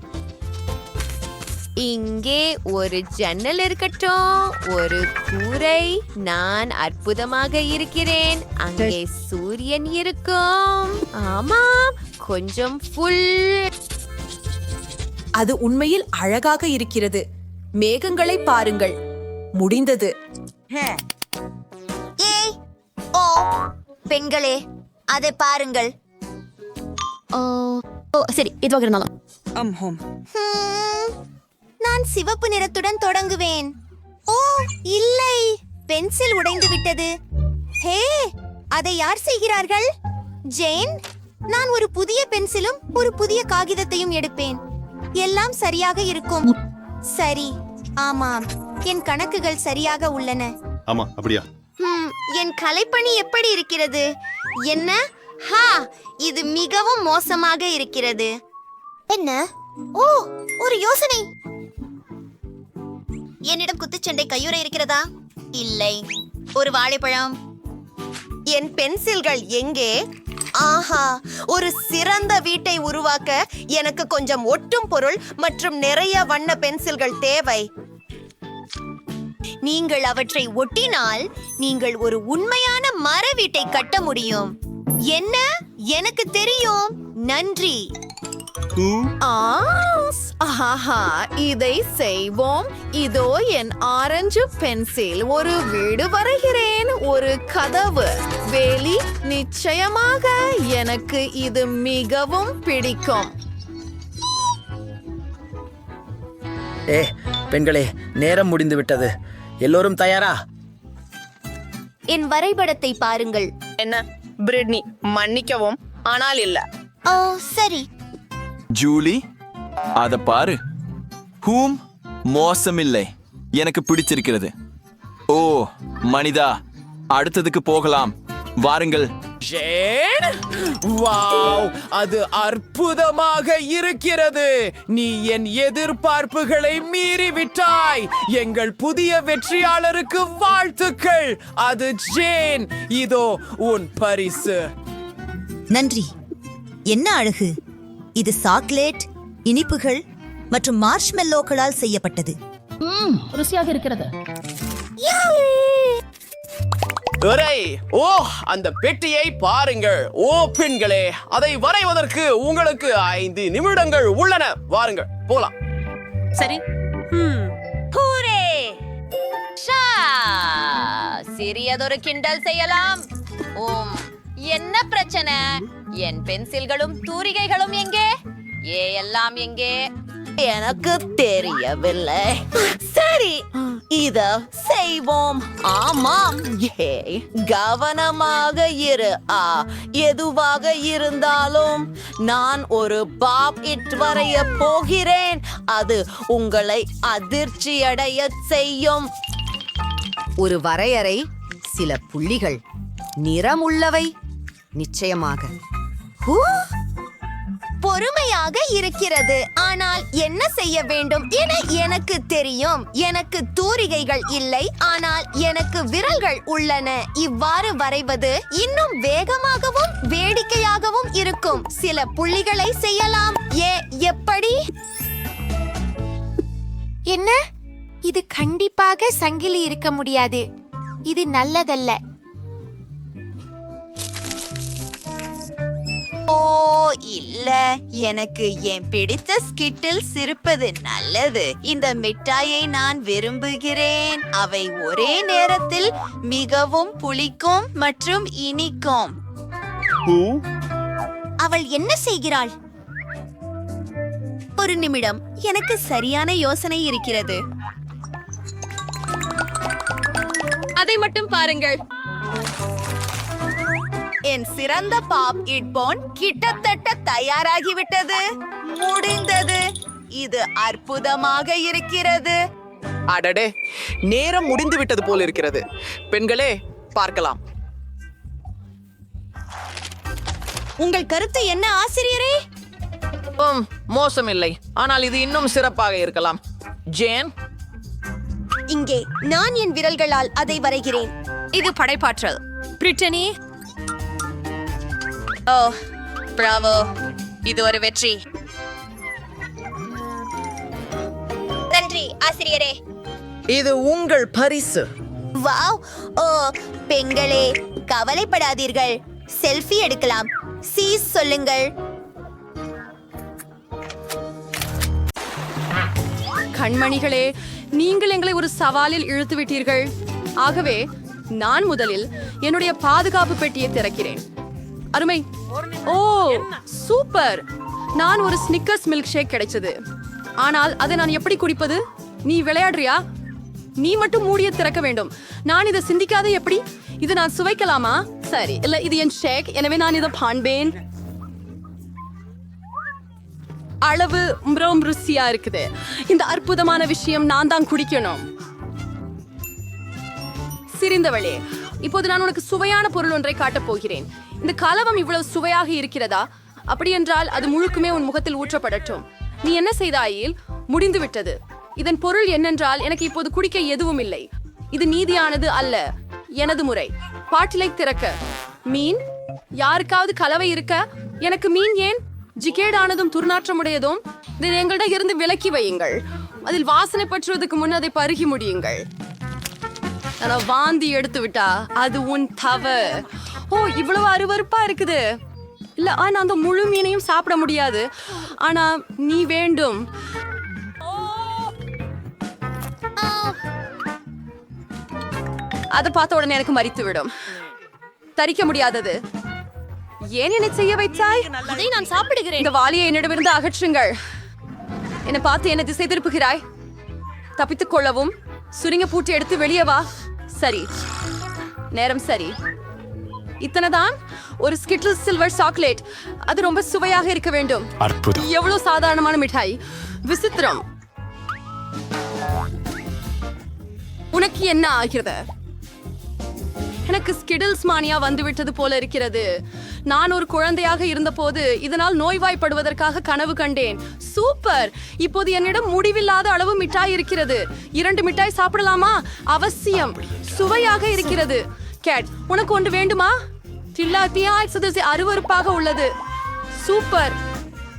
இங்கே ஒரு ஜன்னல் இருக்கட்டும், ஒரு கூரை. நான் அற்புதமாக இருக்கிறேன். அங்கே சூரியன் இருக்கும். ஆமாம், கொஞ்சம் ஃபுல். அது உண்மையில் அழகாக இருக்கிறது. மேகங்களை பாருங்கள். முடிந்தது. ஏய், ஓ பெண்களே, அதை பாருங்கள். ஓ சரி, இதுவாக இருந்தாலும் நான் சிவப்பு நிறத்துடன் தொடங்குவேன். ஓ இல்லை, பென்சில் உடைந்து விட்டது. ஹே, அதை யார் செய்கிறார்கள்? ஜேன், நான் ஒரு புதிய பென்சிலும் ஒரு புதிய காகிதத்தையும் எடுப்பேன். எல்லாம் சரியாக இருக்கும். சரி, ஆமாம், என் கணக்குகள் சரியாக உள்ளன. ஆமா, அப்படியா? என் கலைப்பணி எப்படி இருக்கிறது? என்ன? இது மிகவும் மோசமாக இருக்கிறது. என்ன? ஓ, ஒரு யோசனை. என்னிடம் குத்துச்சண்டை கையுறை இருக்கிறதா? இல்லை. ஒரு வாழைப்பழம். என் பென்சில்கள் எங்கே? ஆஹா, ஒரு சிறந்த வீட்டை உருவாக்க எனக்கு கொஞ்சம் ஒட்டும் பொருள் மற்றும் நிறைய வண்ண பென்சில்கள் தேவை. நீங்கள் அவற்றை ஒட்டினால் நீங்கள் ஒரு உண்மையான மர வீட்டை கட்ட முடியும். என்ன? எனக்கு தெரியும். நன்றி. ஆஹா, இதை செய்வோம். இதோ என் ஆரஞ்சு பென்சில். ஒரு வீடு வரைகிறேன். ஒரு கதவு, வேலி. நிச்சயமாக எனக்கு இது மிகவும் பிடிக்கும். பெண்களே, நேரம் முடிந்து விட்டது. எல்லோரும் தயாரா? என் வரைபடத்தை பாருங்கள். என்ன பிரிட்னி, மன்னிக்கவும், ஆனால் இல்ல. ஓ சரி. ஜூலி, அத பாரு. மோசமில்லை, எனக்கு பிடிச்சிருக்கிறது. ஓ மனிதா, அடுத்ததுக்கு போகலாம். வாருங்கள். ஜேன், வாவ், அது அற்புதமாக இருக்கிறது. நீ என் எதிர்பார்ப்புகளை மீறிவிட்டாய். எங்கள் புதிய வெற்றியாளருக்கு வாழ்த்துக்கள். அது ஜேன். இதோ உன் பரிசு. நன்றி. என்ன அழகு! இது சாக்லேட், இனிப்புகள் மற்றும் மார்ஷ்மெல்லோக்களால் செய்யப்பட்டது. ருசியாக இருக்கிறது. ஓ, அந்த பெட்டியை பாருங்கள். ஓ பெண்களே, அதை வரைவதற்கு உங்களுக்கு 5 நிமிடங்கள் உள்ளன. வாருங்கள், போலாம். சரி. ஹூரே! ஷா! சிறியதொரு கிண்டல் செய்யலாம். என்ன பிரச்சனை? என் பென்சில்களும் தூரிகைகளும் எங்கே? எல்லாம் எங்கே? எனக்கு தெரியவில்லை. சரி, இத செய்வோம். ஆமாம். கவனமாக இரு. எதுவாக இருந்தாலும் நான் ஒரு பாப் இட் வரைய போகிறேன். அது உங்களை அதிர்ச்சியடைய செய்யும். ஒரு வரையறை, சில புள்ளிகள், நிறமுள்ளவை. நிச்சயமாக பொறுமையாக இருக்கிறது. ஆனால் என்ன செய்ய வேண்டும் என எனக்கு தெரியும். எனக்கு தூரிகைகள் இல்லை, ஆனால் எனக்கு விரல்கள் உள்ளன. இவ்வாறு வரைவது இன்னும் வேகமாகவும் வேடிக்கையாகவும் இருக்கும். சில புள்ளிகளை செய்யலாம். எப்படி? என்ன? இது கண்டிப்பாக சங்கிலி இருக்க முடியாது. இது நல்லதல்ல. ஓ இல்ல, எனக்கு என் பிடித்த ஸ்கிட்டில்ஸ் இருப்பது நல்லது. இந்த மிட்டாயை நான் விரும்புகிறேன். அவை ஒரே நேரத்தில் மிகவும் புளிக்கும் மற்றும் இனிக்கும். அவள் என்ன செய்கிறாள்? ஒரு நிமிடம், எனக்கு சரியான யோசனை இருக்கிறது. அதை மட்டும் பாருங்கள். என் சிறந்த பாப் இட் போன் கிட்டத்தட்ட தயாராகிவிட்டது. முடிந்தது. இது அற்புதமாக இருக்கிறது. அடடே, நேரம் முடிந்து விட்டது போல் இருக்கிறது. பெண்களே, பார்க்கலாம். உங்கள் கருத்து என்ன ஆசிரியரே? மோசமில்லை, ஆனால் இது இன்னும் சிறப்பாக இருக்கலாம். ஜேன், இங்கே நான் என் விரல்களால் அதை வரைகிறேன். இது படைப்பாற்றல். பிரிட்டனி, ஓ பிராவோ, இது ஒரு வெற்றி. நன்றி ஆசிரியரே. இது உங்கள் பரிசு. வாவ்! ஓ பெண்களே, கவலைப்படாதீர்கள். செல்ஃபி எடுக்கலாம். சீஸ் சொல்லுங்கள். கண்மணிகளே, நீங்கள் எங்களை ஒரு சவாலில் இழுத்து விட்டீர்கள். ஆகவே நான் முதலில் என்னுடைய பாதுகாப்பு பெட்டியை திறக்கிறேன். அருமை. ஓ சூப்பர். நான் ஒரு ஸ்னிக்கர்ஸ் மில்க் ஷேக் கிடைச்சது. ஆனால் அதை நான் எப்படி குடிப்பது? நீ விளையாடுறியா? நீ மட்டும் மூடிய திறக்க வேண்டும். நான் இதை சிந்திக்காத எப்படி? இதை நான் சுவைக்கலாமா? சரி, இல்ல, இது என் ஷேக், எனவே நான் இதை பாண்பேன். அளவு ரொம்ப ருசியா இருக்குது. இந்த அற்புதமான விஷயம் நான் தான் குடிக்கணும். சிரிந்தவளே, இப்போது நான் உனக்கு சுவையான பொருள் ஒன்றை காட்டப் போகிறேன். இந்த கலவம் இவ்வளவு சுவையாக இருக்கிறதா? அப்படி என்றால் அது முழுக்குமே உன் முகத்தில் ஊற்றப்படட்டும். நீ என்ன செய்தாயில்? முடிந்து விட்டது. இதன் பொருள் என்னென்றால், எனக்கு இப்போது குடிக்க எதுவும் இல்லை. இது நீதியானது அல்ல. எனது முறை. பாட்டிலை திறக்க. மீன்? யாருக்காவது கலவை இருக்க? எனக்கு மீன் ஏன்? ஜிகேடானதும் துர்நாற்றமுடையதும். இதை எங்களிடம் இருந்து விலக்கி வையுங்கள். அதில் வாசனை பற்றுவதற்கு முன் அதை பருகி முடியுங்கள். ஆனா வாந்தி எடுத்து விட்டா அது உன் தவறு. ஓ, இவ்வளவு அருவருப்பா இருக்குது. இல்ல, ஆனா அந்த முழு மீனையும் சாப்பிட முடியாது. ஆனா நீ வேண்டும். அதை பார்த்த உடனே எனக்கு மரித்து விடும். தரிக்க முடியாதது. ஏன் என்னை செய்ய வைத்தாய்? அதை நான் சாப்பிடுகிறேன். இந்த வாலியை என்னிடமிருந்து அகற்றுங்கள். என்னை பார்த்து என்ன திசை திருப்புகிறாய்? தப்பித்துக் கொள்ளவும் சுருங்க பூட்டி எடுத்து வெளியே வா. சரி, நேரம் சரி. இத்தனைதான். ஒரு ஸ்கிட்டில் சில்வர் சாக்லேட். அது ரொம்ப சுவையாக இருக்க வேண்டும். அற்புதம். எவ்வளவு சாதாரணமான மிட்டாய். விசித்திரம். உனக்கு என்ன ஆகிறது? எனக்கு ஸ்கிடில்ஸ் மானியா வந்துவிட்டது போல இருக்கிறது. நான் ஒரு குழந்தையாக இருந்தபோது இதனால் நோய்வாய்ப்படுவதற்காக கனவு கண்டேன். சூப்பர். இப்போது என்னிடம் முடிவில்லாத அளவு மிட்டாய் இருக்கிறது. 2 மிட்டாய் சாப்பிடலாமா? அவசியம். சுவையாக இருக்கிறது. கேட், உனக்கு ஒன்று வேண்டுமா? தில்லாத்தியா அருவருப்பாக உள்ளது. சூப்பர்.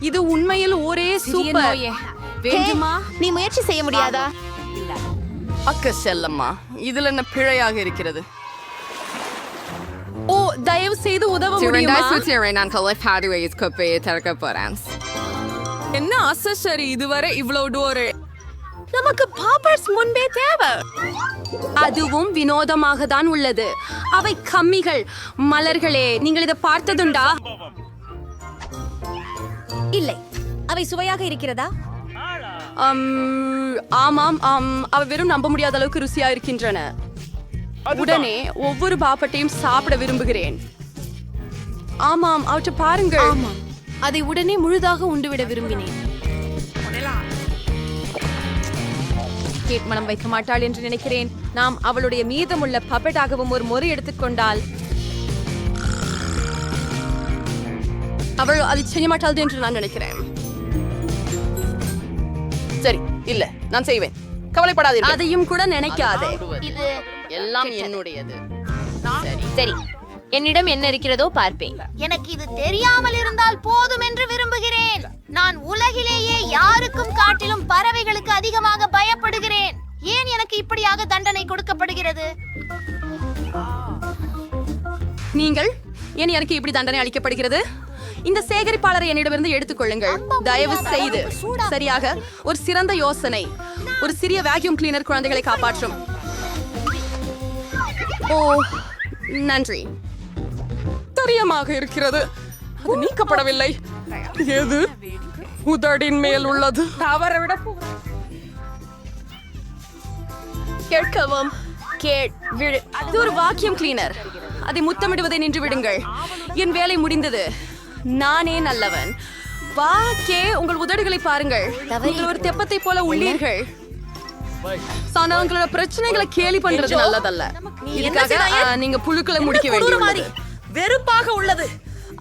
இது உண்மையில் ஒரே சூப்பர். வேண்டுமா? நீ முயற்சி செய்ய முடியாதா? அக்க செல்லம்மா, இதுல என்ன பிழையாக இருக்கிறது? ஓ, தயவு செய்து உதவ முடியுமா? என்ன அசரி, இதுவரை இவ்வளவு டோரு. நமக்கு பாப்பர்ஸ் முன்பே தேவை. அதுவும் வினோதமாக தான் உள்ளது. அவை கம்மிகள். மலர்களே, நீங்கள் இதை பார்த்ததுண்டா? இல்லை. அவை சுவையாக இருக்கிறதா? ஆமாம். அவை வெறும் நம்ப முடியாத அளவுக்கு ருசியா இருக்கின்றன. உடனே ஒவ்வொரு பாப்பட்டையும் சாப்பிட விரும்புகிறேன். ஆமாம், அவற்றை பாருங்கள். அதை உடனே முழுதாக உண்டுவிட விரும்பினேன். கேட் மனம் வைக்க மாட்டாள் என்று நினைக்கிறேன். நாம் அவளுடைய மீதமுள்ள பப்பெட்டாகவும் ஒரு முறை எடுத்துக்கொண்டால் அவள் அதை செய்ய மாட்டாள் என்று நான் நினைக்கிறேன். சரி, இல்ல, நான் செய்வேன். கவலைப்படாதீர்கள். அதையும் கூட நினைக்காதே. இது எல்லாம் என்னுடையது. சரி, என்னிடம் என்ன இருக்கிறதோ பார்ப்பேன். எனக்கு இது தெரியாமல் இருந்தால் போதும் என்று விரும்புகிறேன். நான் உலகிலேயே யாருக்கும் காட்டிலும் பறவைகளுக்கு அதிகமாக பயப்படுகிறேன். ஏன் எனக்கு இப்படியாக தண்டனை கொடுக்கப்படுகிறது? நீங்கள் ஏன் எனக்கு இப்படி தண்டனை அளிக்கப்படுகிறது? இந்த சேகரிப்பாளரை என்னிடமிருந்து எடுத்துக்கொள்ளுங்கள், தயவு செய்து. சரியாக, ஒரு சிறந்த யோசனை. ஒரு சிறிய வேக்யூம் கிளீனர் குழந்தைகளை காப்பாற்றும். ஓ, நன்றி. தெரியமாக இருக்கிறது. அது நீக்கப்படவில்லை. எது உதடின் மேல் உள்ளது? தவறவிட கேட்கவும் இது ஒரு வாக்யூம் கிளீனர். அதை முத்தமிடுவதை நின்று விடுங்கள். என் வேலை முடிந்தது. நானே நல்லவன். வா கே, உங்கள் உதடுகளை பாருங்கள். நீங்கள் ஒரு தெப்பத்தை போல உள்ளீர்கள். உங்களோட பிரச்சனைகளை கேலி பண்றது நல்லதல்ல. இதுக்காக நீங்க புழுக்களை முடிக்க வேண்டியது. வெறுப்பாக உள்ளது.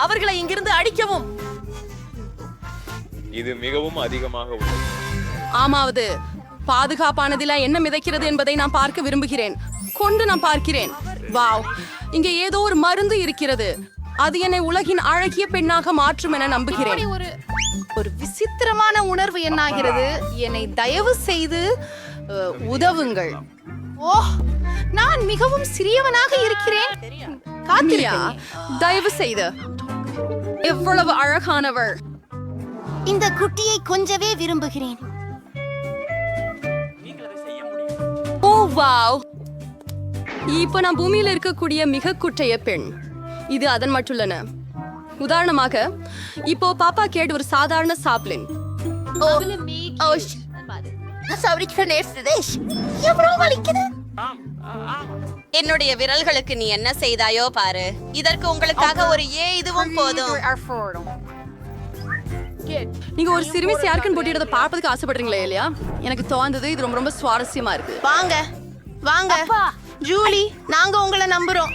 அவர்களை இங்கிருந்து அடிக்கவும். இது மிகவும் அதிகமாக உள்ளது. ஆமாவது பாதுகாப்பானதில என்ன மிதக்கிறது என்பதை நான் பார்க்க விரும்புகிறேன். கொண்டு நான் பார்க்கிறேன். வாவ், இங்கே ஏதோ ஒரு மருந்து இருக்கிறது. அது என்னை உலகின் அழகிய பெண்ணாக மாற்றும் என நம்புகிறேன். ஒரு விசித்திரமான உணர்வு என்னாகிறது. என்னை தயவு செய்து உதவுங்கள். ஓ, நான் மிகவும் சிறியவனாக இருக்கிறேன். காத்திரியா, தயவு செய்து. எவ்வளவு அழகானவர். இந்த குட்டியை கொஞ்சவே விரும்புகிறேன். ஓ வாவ், இப்ப நான் பூமியில இருக்கக்கூடிய மிக குட்டைய பெண். இது அதன் மட்டுள்ளன. உதாரணமாக, இப்போ பாப்பா கேட் ஒரு சாதாரண சாப்ளின். என்னுடைய விரல்களுக்கு நீ என்ன செய்தாயோ பாரு. இதற்கு உங்களுக்காக ஒரு இதுவும் போதும். நீங்க ஒரு சிறுமி சேர்க்கன் போட்டியிடத பார்ப்பதுக்கு ஆசைப்படுறீங்களா இல்லையா? எனக்கு தோணுது இது ரொம்ப ரொம்ப சுவாரஸ்யமா இருக்கு. வாங்க வாங்க ஜூலி, நாங்க உங்களை நம்புறோம்.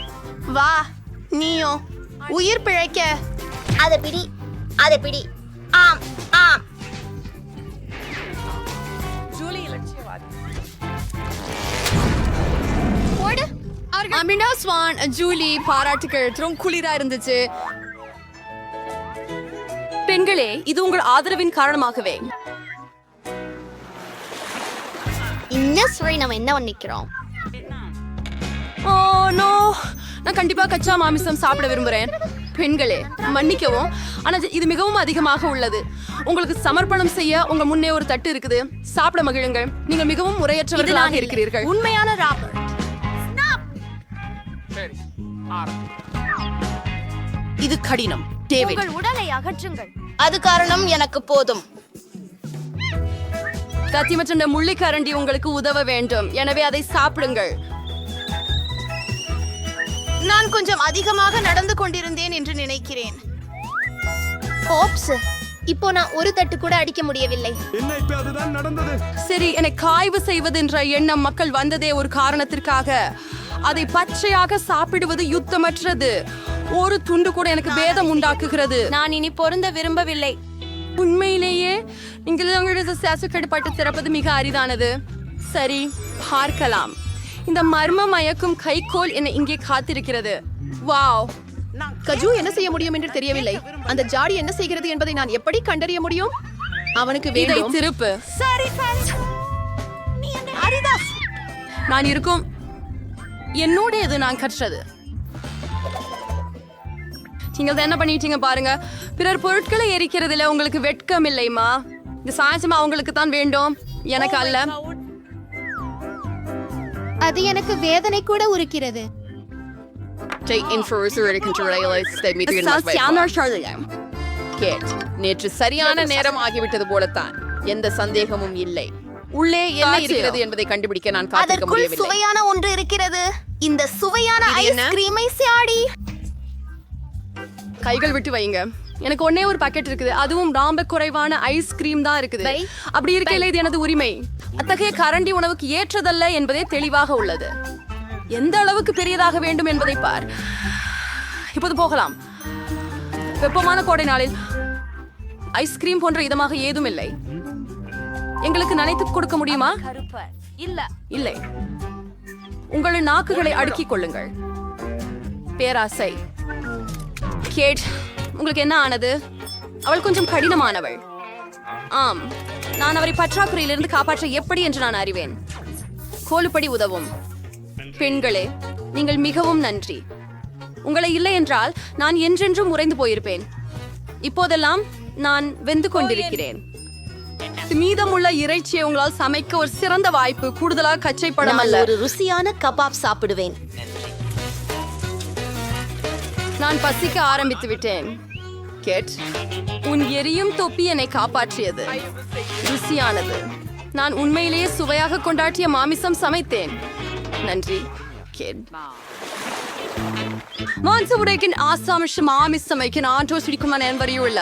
வா, நீயும் உயிர் பிழைக்க. அதை பிடி, அதை பிடி. ஆம் ஆம். அமினா ஸ்வான், ஜூலி, பாராட்டுகள். ரொம்ப குளிரா இருந்துச்சு. பெண்களே, இது உங்கள் ஆதரவின் காரணமாகவே. இன்னும் சுவை நம்ம என்ன நிக்கிறோம். ஓ நோ, நான் கண்டிப்பா கச்சா மாமிசம் சாப்பிட விரும்புறேன். பெண்களே மன்னிக்கவும், ஆனா இது மிகவும் அதிகமாக உள்ளது. உங்களுக்கு சமர்ப்பணம் செய்ய உங்க முன்னே ஒரு தட்டு இருக்குது. சாப்பிட மகிழுங்கள். நீங்கள் மிகவும் முறையற்றவர்களாக இருக்கிறீர்கள். உண்மையான ராபர்ட். இது கடினம். டேவிட், உங்கள் உடலை அகற்றுங்கள். அது காரணம் எனக்கு போதும். கத்தி மற்றும் இந்த முள்ளிக்கரண்டி உங்களுக்கு உதவ வேண்டும், எனவே அதை சாப்பிடுங்கள். நான் கொஞ்சம் அதிகமாக நடந்து கொண்டிருந்தேன் என்று நினைக்கிறேன். ஓப்ஸ், இப்போ நான் ஒரு தட்டு கூட அடிக்க முடியவில்லை. சரி, எனக்கு ஆய்வு செய்வது என்ற எண்ணம் மக்கள் வந்ததே ஒரு காரணத்திற்காக. அதை பச்சையாக சாப்பிடுவது யுத்தமற்றது. ஒரு துண்டு கூட எனக்கு பேதம் உண்டாக்குகிறது. நான் இனி பொருந்த விரும்பவில்லை. உண்மையிலேயே நீங்கள் சேசுக்கடுப்பட்டு திறப்பது மிக அரிதானது. சரி, பார்க்கலாம். இந்த மர்ம மயக்கும் கைக்கோல் என்னை இங்கே காத்திருக்கிறது. வாவ்! கஜு என்ன செய்ய முடியும் என்று தெரியவில்லை. அந்த ஜாடி என்ன செய்கிறது என்பதை நான் எப்படி கண்டறிய முடியும்? அவனுக்கு இதை வேண்டும். திருப்பு. சரி சரி. நீ என்னை அரிதாஸ். நான் இருக்கும் என்னோடையது நான் கற்றது. நீங்கள் என்ன பண்ணிட்டீங்க பாருங்க. பிறர் பொருட்களை எரிக்கிறதுல உங்களுக்கு வெட்கம் இல்லைமா? இந்த சாயசமா உங்களுக்கு தான் வேண்டும், எனக்கு அல்ல. அது எனக்கு வேதனை கூட உருக்கிறது. நேற்று சரியான நேரம் ஆகிவிட்டது போலத்தான். எந்த சந்தேகமும் இல்லை. உள்ளே என்ன இருக்கிறது என்பதை கண்டுபிடிக்க நான் காத்திருக்க அதற்குள் முடியவில்லை. சுவையான ஒன்று இருக்கிறது. இந்த சுவையான ஐஸ்கிரீமை சாடி. கைகள் விட்டு வைங்க. எனக்கு ஒன்னே ஒரு பாக்கெட் இருக்குது, அதுவும் ரொம்ப குறைவான ஐஸ்கிரீம் தான் இருக்குது. அப்படி இருக்கையில இது எனது உரிமை. அத்தகைய கரண்டி உணவுக்கு ஏற்றதல்ல என்பதே தெளிவாக உள்ளது. எந்த அளவுக்கு பெரியதாக வேண்டும் என்பதை பார். இப்போது போகலாம். வெப்பமான கோடை நாளில் ஐஸ்கிரீம் போன்ற இதமாக ஏதும் இல்லை. எங்களுக்கு நனைத்து கொடுக்க முடியுமா? இல்லை. உங்கள் நாக்குகளை அடுக்கிக் கொள்ளுங்கள். பேராசை. கேட், உங்களுக்கு என்ன ஆனது? அவள் கொஞ்சம் கடினமானவள். ஆம், நான் அவரை பற்றாக்குறையிலிருந்து காப்பாற்ற எப்படி என்று நான் அறிவேன். கோலுப்படி உதவும். பெண்களே, நீங்கள் மிகவும் நன்றி. உங்களை இல்லை என்றால் நான் என்றென்றும் உறைந்து போயிருப்பேன். இப்போதெல்லாம் நான் வெந்து கொண்டிருக்கிறேன். மீதமுள்ள இறைச்சியை உங்களால் சமைக்க ஒரு சிறந்த வாய்ப்பு. கூடுதலாக கச்சைப்படம் அல்ல, ஒரு ருசியான கபாப் சாப்பிடுவேன். நான் பசிக்க ஆரம்பித்து விட்டேன். கேட், உன் எரியும் தொப்பி என்னை காப்பாற்றியது. ருசியானது. நான் உண்மையிலேயே சுவையாக கொண்டாட்டிய மாமிசம் சமைத்தேன். நன்றி கேட். மான்சவுடைக்கின் ஆசாமிஷ மாமிசமைக்கு ஆண்டோ சிடிக்குமான வரையுள்ள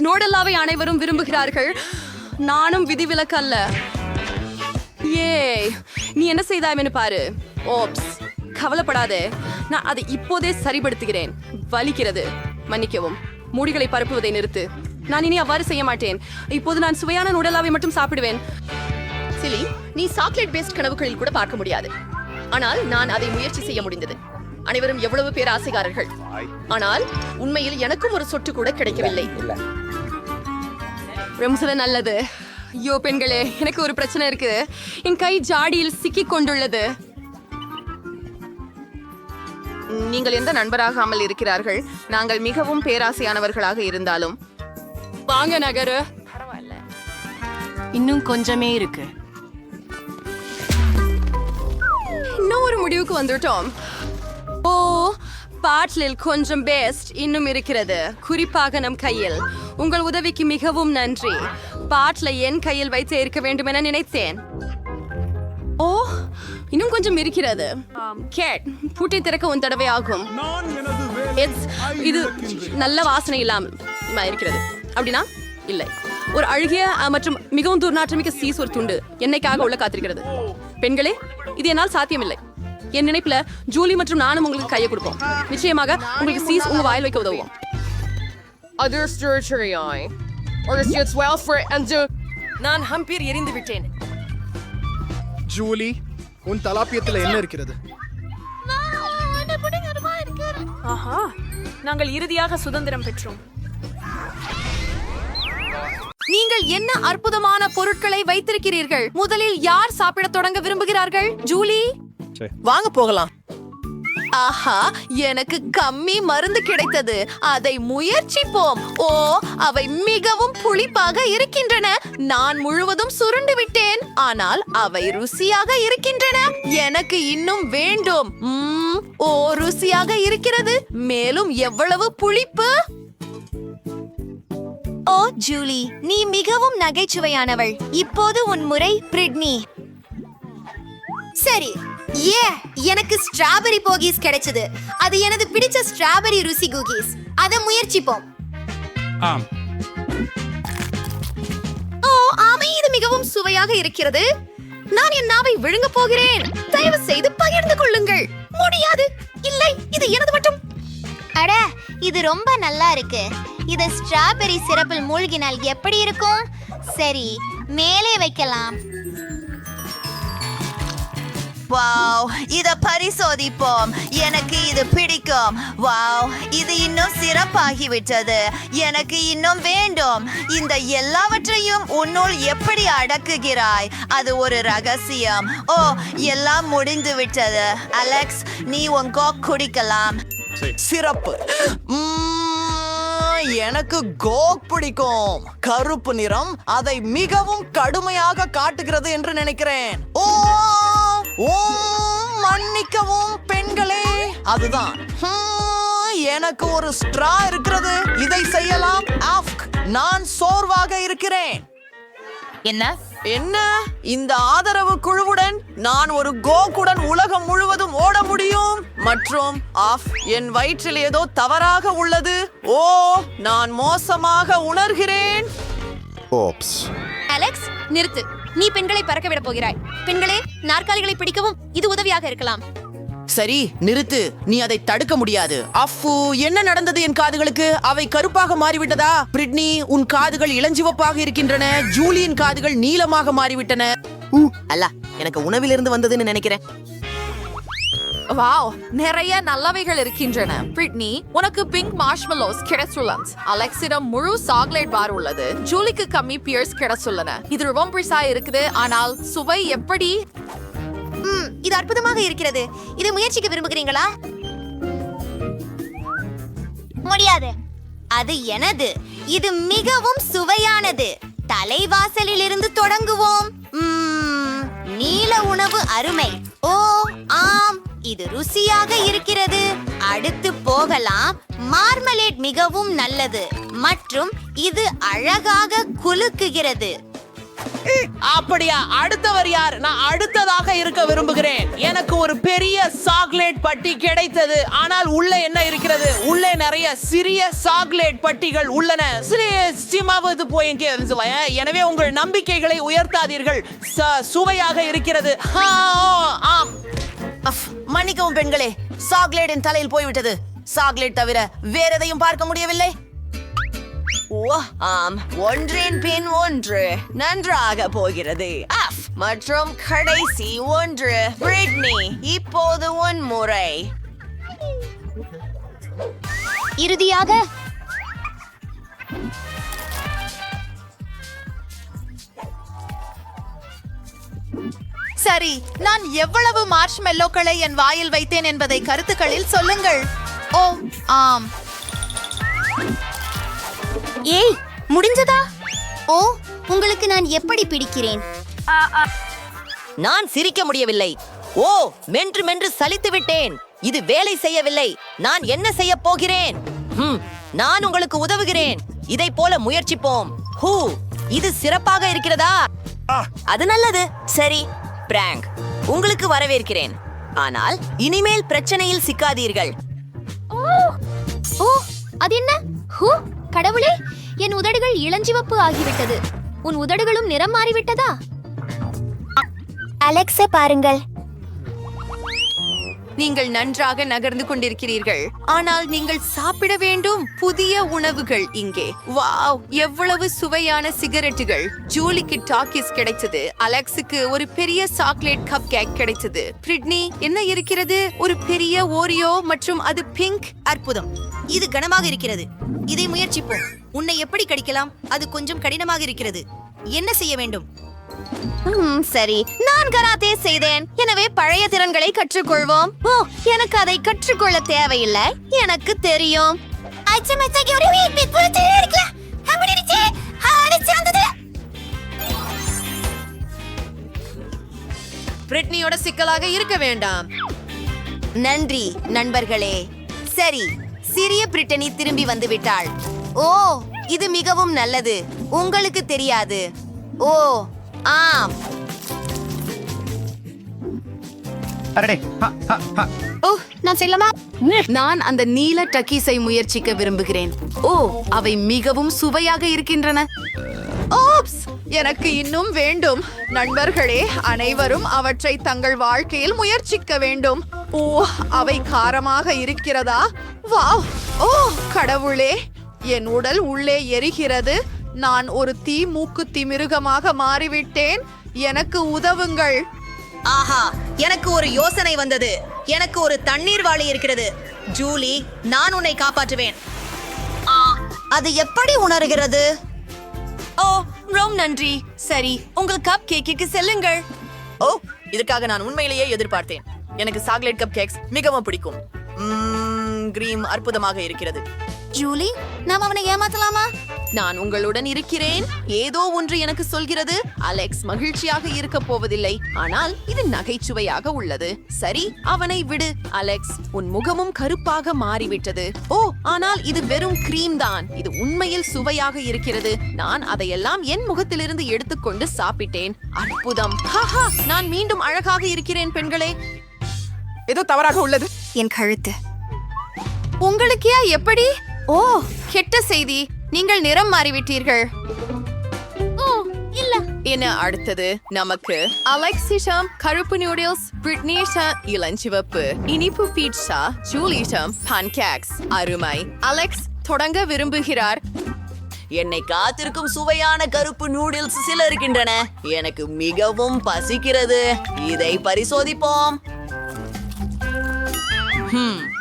நோடல்லாவை அனைவரும் விரும்புகிறார்கள். நானும் விதிவிலக்கு அல்ல. ஏ, நீ என்ன செய்தாய்னு பாரு. ஓப்ஸ், கவலைப்படாதே, நான் அதை இப்போதே சரிபடுத்துகிறேன். வலிக்கிறது, மன்னிக்கவும். மூடிகளை பரப்புவதை நிறுத்து. நான் இனி அவ்வாறு செய்ய மாட்டேன். இப்போது நான் சுவையான நூடலாவை மட்டும் சாப்பிடுவேன். சிலி, நீ சாக்லேட் பேஸ்ட் கனவுகளில் கூட பார்க்க முடியாது. ஆனால் நான் அதை முயற்சி செய்ய முடிந்தது. அனைவரும் எவ்வளவு பேர் ஆசைக்காரர்கள். ஆனால் உண்மையில் எனக்கும் ஒரு சொட்டு கூட கிடைக்கவில்லை. ரொம்ப நல்லது. ஐயோ பெண்களே, எனக்கு ஒரு பிரச்சனை இருக்கு. என் கை ஜாடியில் சிக்கிக் கொண்டுள்ளது. நீங்கள் எந்த நண்பராகாமல் இருக்கிறார்கள். நாங்கள் மிகவும் பேராசையானவர்களாக இருந்தாலும். வாங்க நகரு. இன்னும் கொஞ்சமே இருக்கு. இன்னும் ஒரு முடிவுக்கு வந்துட்டோம். ஓ, பாட்டிலில் கொஞ்சம் பேஸ்ட் இன்னும் இருக்கிறது, குறிப்பாக நம் கையில். உங்கள் உதவிக்கு மிகவும் நன்றி. பாட்டிலை என் கையில் வைத்து இருக்க வேண்டும் என நினைத்தேன். ஓ, இன்னும் கொஞ்சம் இருக்கிறது. கேட், பூட்டை திறக்க ஒரு தடவை ஆகும். இது நல்ல வாசனை இல்லாமல் இருக்கிறது. அப்படின்னா இல்லை. ஒரு அழுகிய மற்றும் மிகவும் துர்நாற்றமிக்க சீஸ் ஒரு துண்டு என்னைக்காக உள்ள காத்திருக்கிறது. பெண்களே, இது என்னால் சாத்தியமில்லை. என் நினைப்புல ஜூலி மற்றும் நானும் உங்களுக்கு கையை கொடுப்போம். நிச்சயமாக உங்களுக்கு சீஸ் உங்க வாயில் வைக்க உதவும். நான் ஹம்பீர் எரிந்து விட்டேன். ஜூலி, உன் தலாப்பியத்துல என்ன இருக்கிறது? ஆஹா, நாங்கள் இறுதியாக சுதந்திரம் பெற்றோம். நீங்கள் என்ன அற்புதமான பொருட்களை வைத்திருக்கிறீர்கள். முதலில் யார் சாப்பிட தொடங்க விரும்புகிறார்கள்? ஜூலி, வாங்க போகலாம். ஆஹா, எனக்கு கம்மி மருந்து கிடைத்தது. அதை முயற்சிப்போம். ஓ, அவை மிகவும் புளிப்பாக இருக்கின்றன. நான் முழுவதும் சுருண்டு விட்டேன், ஆனால் அவை ருசியாக இருக்கின்றன. எனக்கு இன்னும் வேண்டும். ஓ, ருசியாக இருக்கிறது. மேலும் எவ்வளவு புளிப்பு! ஓ ஜூலி, நீ மிகவும் நகைச்சுவையானவள். இப்போது உன் முறை, பிரிட்னி. சரி, எனக்கு ஸ்ட்ராபெரி போகீஸ் கிடைச்சது. அது எனது பிடிச்ச ஸ்ட்ராபெரி ருசி குகீஸ். அதை முயற்சிப்போம். ஆம். ஓ ஆமை, இது மிகவும் சுவையாக இருக்கிறது. நான் என் நாவை விழுங்க போகிறேன். தயவு செய்து பகிர்ந்து கொள்ளுங்கள். முடியாது. இல்லை, இது எனது மட்டும். அட, இது ரொம்ப நல்லா இருக்கு. இத ஸ்ட்ராபெரி சிரப்பில் மூழ்கினால் எப்படி இருக்கும்? சரி, மேலே வைக்கலாம். வாவ், இத பரிசோதிப்போம். எனக்கு இது பிடிக்கும். வாவ், இது இன்னும் சிறப்பாகிவிட்டது. எனக்கு இன்னும் வேண்டும். இந்த எல்லாவற்றையும் உன்னுள் எப்படி அடக்குகிறாய்? அது ஒரு ரகசியம். ஓ, எல்லாம் முடிந்து விட்டது. அலெக்ஸ், நீ உன் கோக் குடிக்கலாம். சிறப்பு. எனக்கு கோக் பிடிக்கும். கருப்பு நிறம் அதை மிகவும் கடுமையாக காட்டுகிறது என்று நினைக்கிறேன். ஓ, மன்னிக்கவும் பெண்களே, அதுதான். எனக்கு ஒரு ஸ்ட்ரா இருக்கிறது. இதை செய்யலாம். நான் சோர்வாக இருக்கிறேன். என்ன இந்த ஆதரவு குழுவுடன் நான் ஒரு கோக்குடன் உலகம் முழுவதும் ஓட முடியும். மற்றும் என் வயிற்றில் ஏதோ தவறாக உள்ளது. ஓ, நான் மோசமாக உணர்கிறேன். அலெக்ஸ், நிறுத்து. நீ பெண்களை பறக்க விட போகிறாய். பெண்களே, நாற்காலிகளை பிடிக்கவும் இது உதவியாக இருக்கலாம். சரி, நிறுத்து. நீ அதை தடுக்க முடியாது. அஃபு, என்ன நடந்தது என் காதுகளுக்கு? அவை கருப்பாக மாறிவிட்டதா? பிரிட்னி, உன் காதுகள் இளஞ்சிவப்பாக இருக்கின்றன. ஜூலியின் காதுகள் நீலமாக மாறிவிட்டன. அல்ல, எனக்கு உணவிலிருந்து வந்ததுன்னு நினைக்கிறேன். வாவ், நிறைய நல்லவைகள் இருக்கின்றன. பிரிட்னி, உனக்கு பிங்க் மார்ஷ்மெலோஸ் கிடைச்சுள்ளன. அலெக்ஸிடம் முழு சாக்லேட் பார் உள்ளது. ஜூலிக்கு கம்மி பியர்ஸ் கிடைச்சுள்ளன. இது ரொம்ப பிரிசா இருக்குது, ஆனால் சுவை எப்படி? இது அற்புதமாக இருக்கிறது. இதை முயற்சிக்க விரும்புகிறீங்களா? முடியாது. அது எனது. இது மிகவும் சுவையானது. தலைவாசலில் இருந்து தொடங்குவோம். நீல உணவு அருமை. ஓ ஆம், இது ருசியாக இருக்கிறது. அடுத்து போகலாம். மார்மலேட் மிகவும் நல்லது மற்றும் இது அழகாக குலுக்குகிறது. அப்படியா? அடுத்தவர் யார்? நான் அடுத்ததாக இருக்க விரும்புகிறேன். எனக்கு ஒரு பெரிய சாக்லேட் பட்டி கிடைத்தது. ஆனால் உள்ள என்ன இருக்கிறது? உள்ளே நிறைய சிறிய சாக்லேட் பட்டிகள் உள்ளன. எனவே உங்கள் நம்பிக்கைகளை உயர்த்தாதீர்கள். சுவையாக இருக்கிறது. ஆம். மன்னிக்கவும் பெண்களே, சாக்லேட்டின் தலையில் போய்விட்டது. சாக்லேட் தவிர வேற எதையும் பார்க்க முடியவில்லை. ஆம், ஒன்றின் பின் ஒன்று நன்றாக போகிறது. மற்றும் கடைசி ஒன்று. பிரிட்னி, இப்போது உன் முறை. இறுதியாக சரி, நான் எவ்வளவு மார்ஷ்மெல்லோக்களை என் வாயில் வைத்தேன் என்பதை கருத்துக்களில் சொல்லுங்கள். ஓ ஆம். ஏய், முடிஞ்சதா? ஓ, உங்களுக்கு நான் எப்படி பிடிக்கிறேன்? நான் சிரிக்க முடியவில்லை. ஓ, மென்று மென்று சலித்து விட்டேன். இது வேலை செய்யவில்லை. நான் என்ன செய்ய போகிறேன்? நான் உங்களுக்கு உதவுகிறேன். இதை போல முயற்சிப்போம். இது சிறப்பாக இருக்கிறதா? அது நல்லது. சரி, பிராங்க், உங்களுக்கு வரவேற்கிறேன். ஆனால் இனிமேல் பிரச்சனையில் சிக்காதீர்கள். ஓ, அது என்ன? கடவுளே, என் உதடுகள் இளஞ்சிவப்பு ஆகிவிட்டது. உன் உதடுகளும் நிறம் மாறிவிட்டதா? அலெக்ஸை பாருங்கள். நீங்கள் நன்றாக நகர்ந்து கொண்டிருக்கிறீர்கள். ஆனால் நீங்கள் சாப்பிட வேண்டும். புதிய உணவுகள் இங்கே. வாவ், எவ்வளவு சுவையான சிகரெட்டுகள். ஜூலிக்கு டாக்கிஸ் கிடைத்தது. அலெக்ஸுக்கு ஒரு பெரிய சாக்லேட் கப் கேக் கிடைத்தது. பிரிட்னி, என்ன இருக்கிறது? ஒரு பெரிய ஓரியோ மற்றும் அது பிங்க். அற்புதம். இது கனமாக இருக்கிறது. இதை முயற்சிப்போம். உன்னை எப்படி கடிக்கலாம்? அது கொஞ்சம் கடினமாக இருக்கிறது. என்ன செய்ய வேண்டும்? சரி, நான் கராத்தே செய்தேன், எனவே பழைய திறன்களை கற்றுக்கொள்வோம். ஓ, எனக்கு அதை கற்றுக்கொள்ள தேவையில்லை, எனக்கு தெரியும். பிரிட்னியோட சிக்கலாக இருக்க வேண்டாம். நன்றி நண்பர்களே. சரி, சிறிய பிரிட்டனி திரும்பி வந்து விட்டாள். ஓ, இது மிகவும் நல்லது. உங்களுக்கு தெரியாது. ஓ ஆம். ஓ, நான் செல்லமா? நான் அந்த நீல டக்கீஸை முயற்சிக்க விரும்புகிறேன். ஓ, அவை மிகவும் சுவையாக இருக்கின்றன. ஓப்ஸ், எனக்கு இன்னும் வேண்டும். நண்பர்களே, அனைவரும் அவற்றை தங்கள் வாழ்க்கையில் முயற்சிக்க வேண்டும். ஓ, அவை காரமாக இருக்கிறதா? வாவ்! ஓ கடவுளே, என் உடல் உள்ளே எரிகிறது. நான் ஒரு தீ மூக்குத்தி மிருகமாக மாறிவிட்டேன். எனக்கு உதவுங்கள். ஆஹா, எனக்கு ஒரு யோசனை வந்தது. எனக்கு ஒரு தண்ணீர் வாளி இருக்கிறது. ஜூலி, நான் உன்னை காப்பாற்றுவேன். அது எப்படி உணர்கிறது? ஓ, ரொம்ப நன்றி. சரி, உங்கள் கப் கேக்கிற்கு செல்லுங்கள். ஓ, இதற்காக நான் உண்மையிலேயே எதிர்பார்த்தேன். எனக்கு சாக்லேட் கப் கேக்ஸ் மிகவும் பிடிக்கும். கிரீம் அற்புதமாக இருக்கிறது. ஜூலி, நாம் அவனை ஏமாத்தலாமா? நான் உங்களுடன் இருக்கிறேன். ஏதோ ஒன்று எனக்கு சொல்கிறது அலெக்ஸ் மகிழ்ச்சியாக இருக்க போவதில்லை. ஆனால் இது நகைச்சுவையாக உள்ளது. சரி, அவனை விடு. அலெக்ஸ், உன் முகமும் கருப்பாக மாறிவிட்டது. ஓ, ஆனால் இது வெறும் கிரீம் தான். இது உண்மையில் சுவையாக இருக்கிறது. நான் அதையெல்லாம் என் முகத்திலிருந்து எடுத்துக்கொண்டு சாப்பிட்டேன். அற்புதம். ஹாஹா, நான் மீண்டும் அழகாக இருக்கிறேன் பெண்களே. ஏதோ தவறாக உள்ளது. என் கழுத்து. உங்களுக்கே எப்படி? ஓ, கெட்ட செய்தி. நீங்கள் நிறம் மாறிவிட்டீர்கள். ஓ, இல்ல. என்ன அடுத்தது? நமக்கு அலெக்ஸிடம் கருப்பு நூடுல்ஸ், பிரிட்னியிடம் இளஞ்சிவப்பு, இனிப்பு பீட்சா, ஜூலியிடம் பான்கேக்ஸ். அருமை. அலெக்ஸ் தொடங்க விரும்புகிறார். என்னை காத்திருக்கும் சுவையான கருப்பு நூடுல்ஸ் சில இருக்கின்றன. எனக்கு மிகவும் பசிக்கிறது. இதை பரிசோதிப்போம்.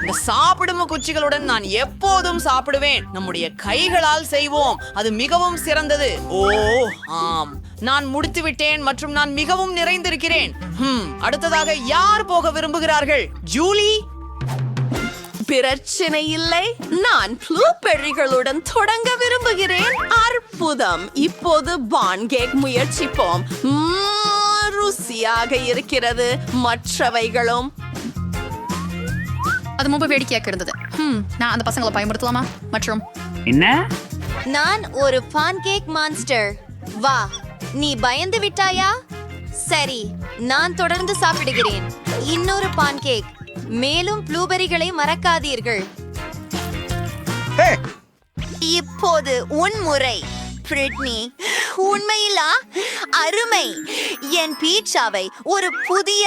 இந்த சாப்பிடும் குச்சிகளுடன் நான் எப்போதும் சாப்பிடுவேன். நம்முடைய கைகளால் செய்வோம். அது மிகவும் சிறந்தது. ஓ ஆம், நான் முடித்து விட்டேன் மற்றும் நான் மிகவும் நிறைந்திருக்கிறேன். அடுத்ததாக யார் போக விரும்புகிறார்கள்? ஜூலி? பிரச்சனை இல்லை. நான் ப்ளூபெர்ரிகளுடன் தொடங்க விரும்புகிறேன். அற்புதம். இப்போது பான்கேக் முயற்சிப்போம். ருசியாக இருக்கிறது. மற்றவைகளும் அது ரொம்ப வேடிக்கையாக இருந்தது. நான் அந்த பசங்களை பயன்படுத்தலாமா? மற்றும் என்ன? நான் ஒரு பான்கேக் மான்ஸ்டர். வா, நீ பயந்து விட்டாயா? சரி, நான் தொடர்ந்து சாப்பிடுகிறேன். இன்னொரு பான்கேக். மேலும் ப்ளூபெரிகளை மறக்காதீர்கள். இப்போது உன் முறை. பிரிட்னி, உண்மையிலா? அருமை. என் பீட்சாவை ஒரு புதிய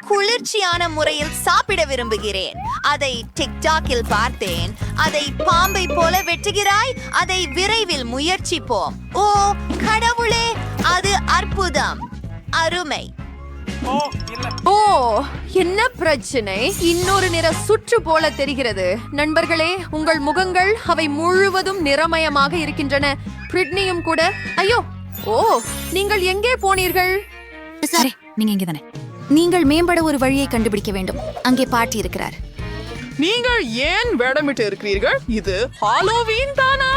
குளிர்ச்சியான முறையில் சாப்பிட விரும்புகிறேன். அதை டிக்டாக்கில் பார்த்தேன். அதை பாம்பை போல வெட்டுகிறாய். அதை விரைவில் முயற்சிப்போம். ஓ கடவுளே, அது அற்புதம். அருமை. ஓ, என்ன பிரச்சனை? இன்னொரு நிற சுற்று போல தெரிகிறது. நண்பர்களே, உங்கள் முகங்கள் அவை முழுவதும் நிறமயமாக இருக்கின்றன. பிரிட்னியும் கூட. ஐயோ, ஓ, நீங்கள் எங்கே போனீர்கள்? சரி, நீங்க இங்கே தானே. நீங்கள் மேம்பட ஒரு வழியை கண்டுபிடிக்க வேண்டும். அங்கே பாட்டி இருக்கிறார். நீங்கள் ஏன் வேடமிட்டு இருக்கிறீர்கள்? இது ஹாலோவீன் தானா?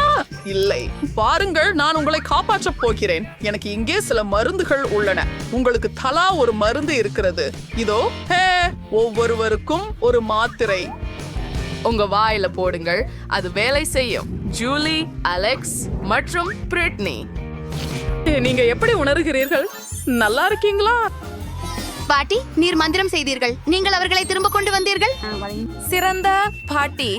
இல்லை, பாருங்கள், நான் உங்களை காப்பாற்றப் போகிறேன். எனக்கு இங்கே சில மருந்துகள் உள்ளன. உங்களுக்கு தலா ஒரு மருந்து இருக்கிறது. இதோ. ஒவ்வொருவருக்கும் ஒரு மாத்திரை. உங்க வாயில போடுங்கள். அது வேலை செய்யும். ஜூலி, அலெக்ஸ் மற்றும் பிரிட்னி. நீங்க எப்படி உணர்கிறீர்கள்? நல்லா இருக்கீங்களா? பாட்டி, நீர் மந்திரம் செய்தீர்கள். நீங்கள் அவர்களை திரும்ப கொண்டு வந்தீர்கள். சிறந்த பாட்டி.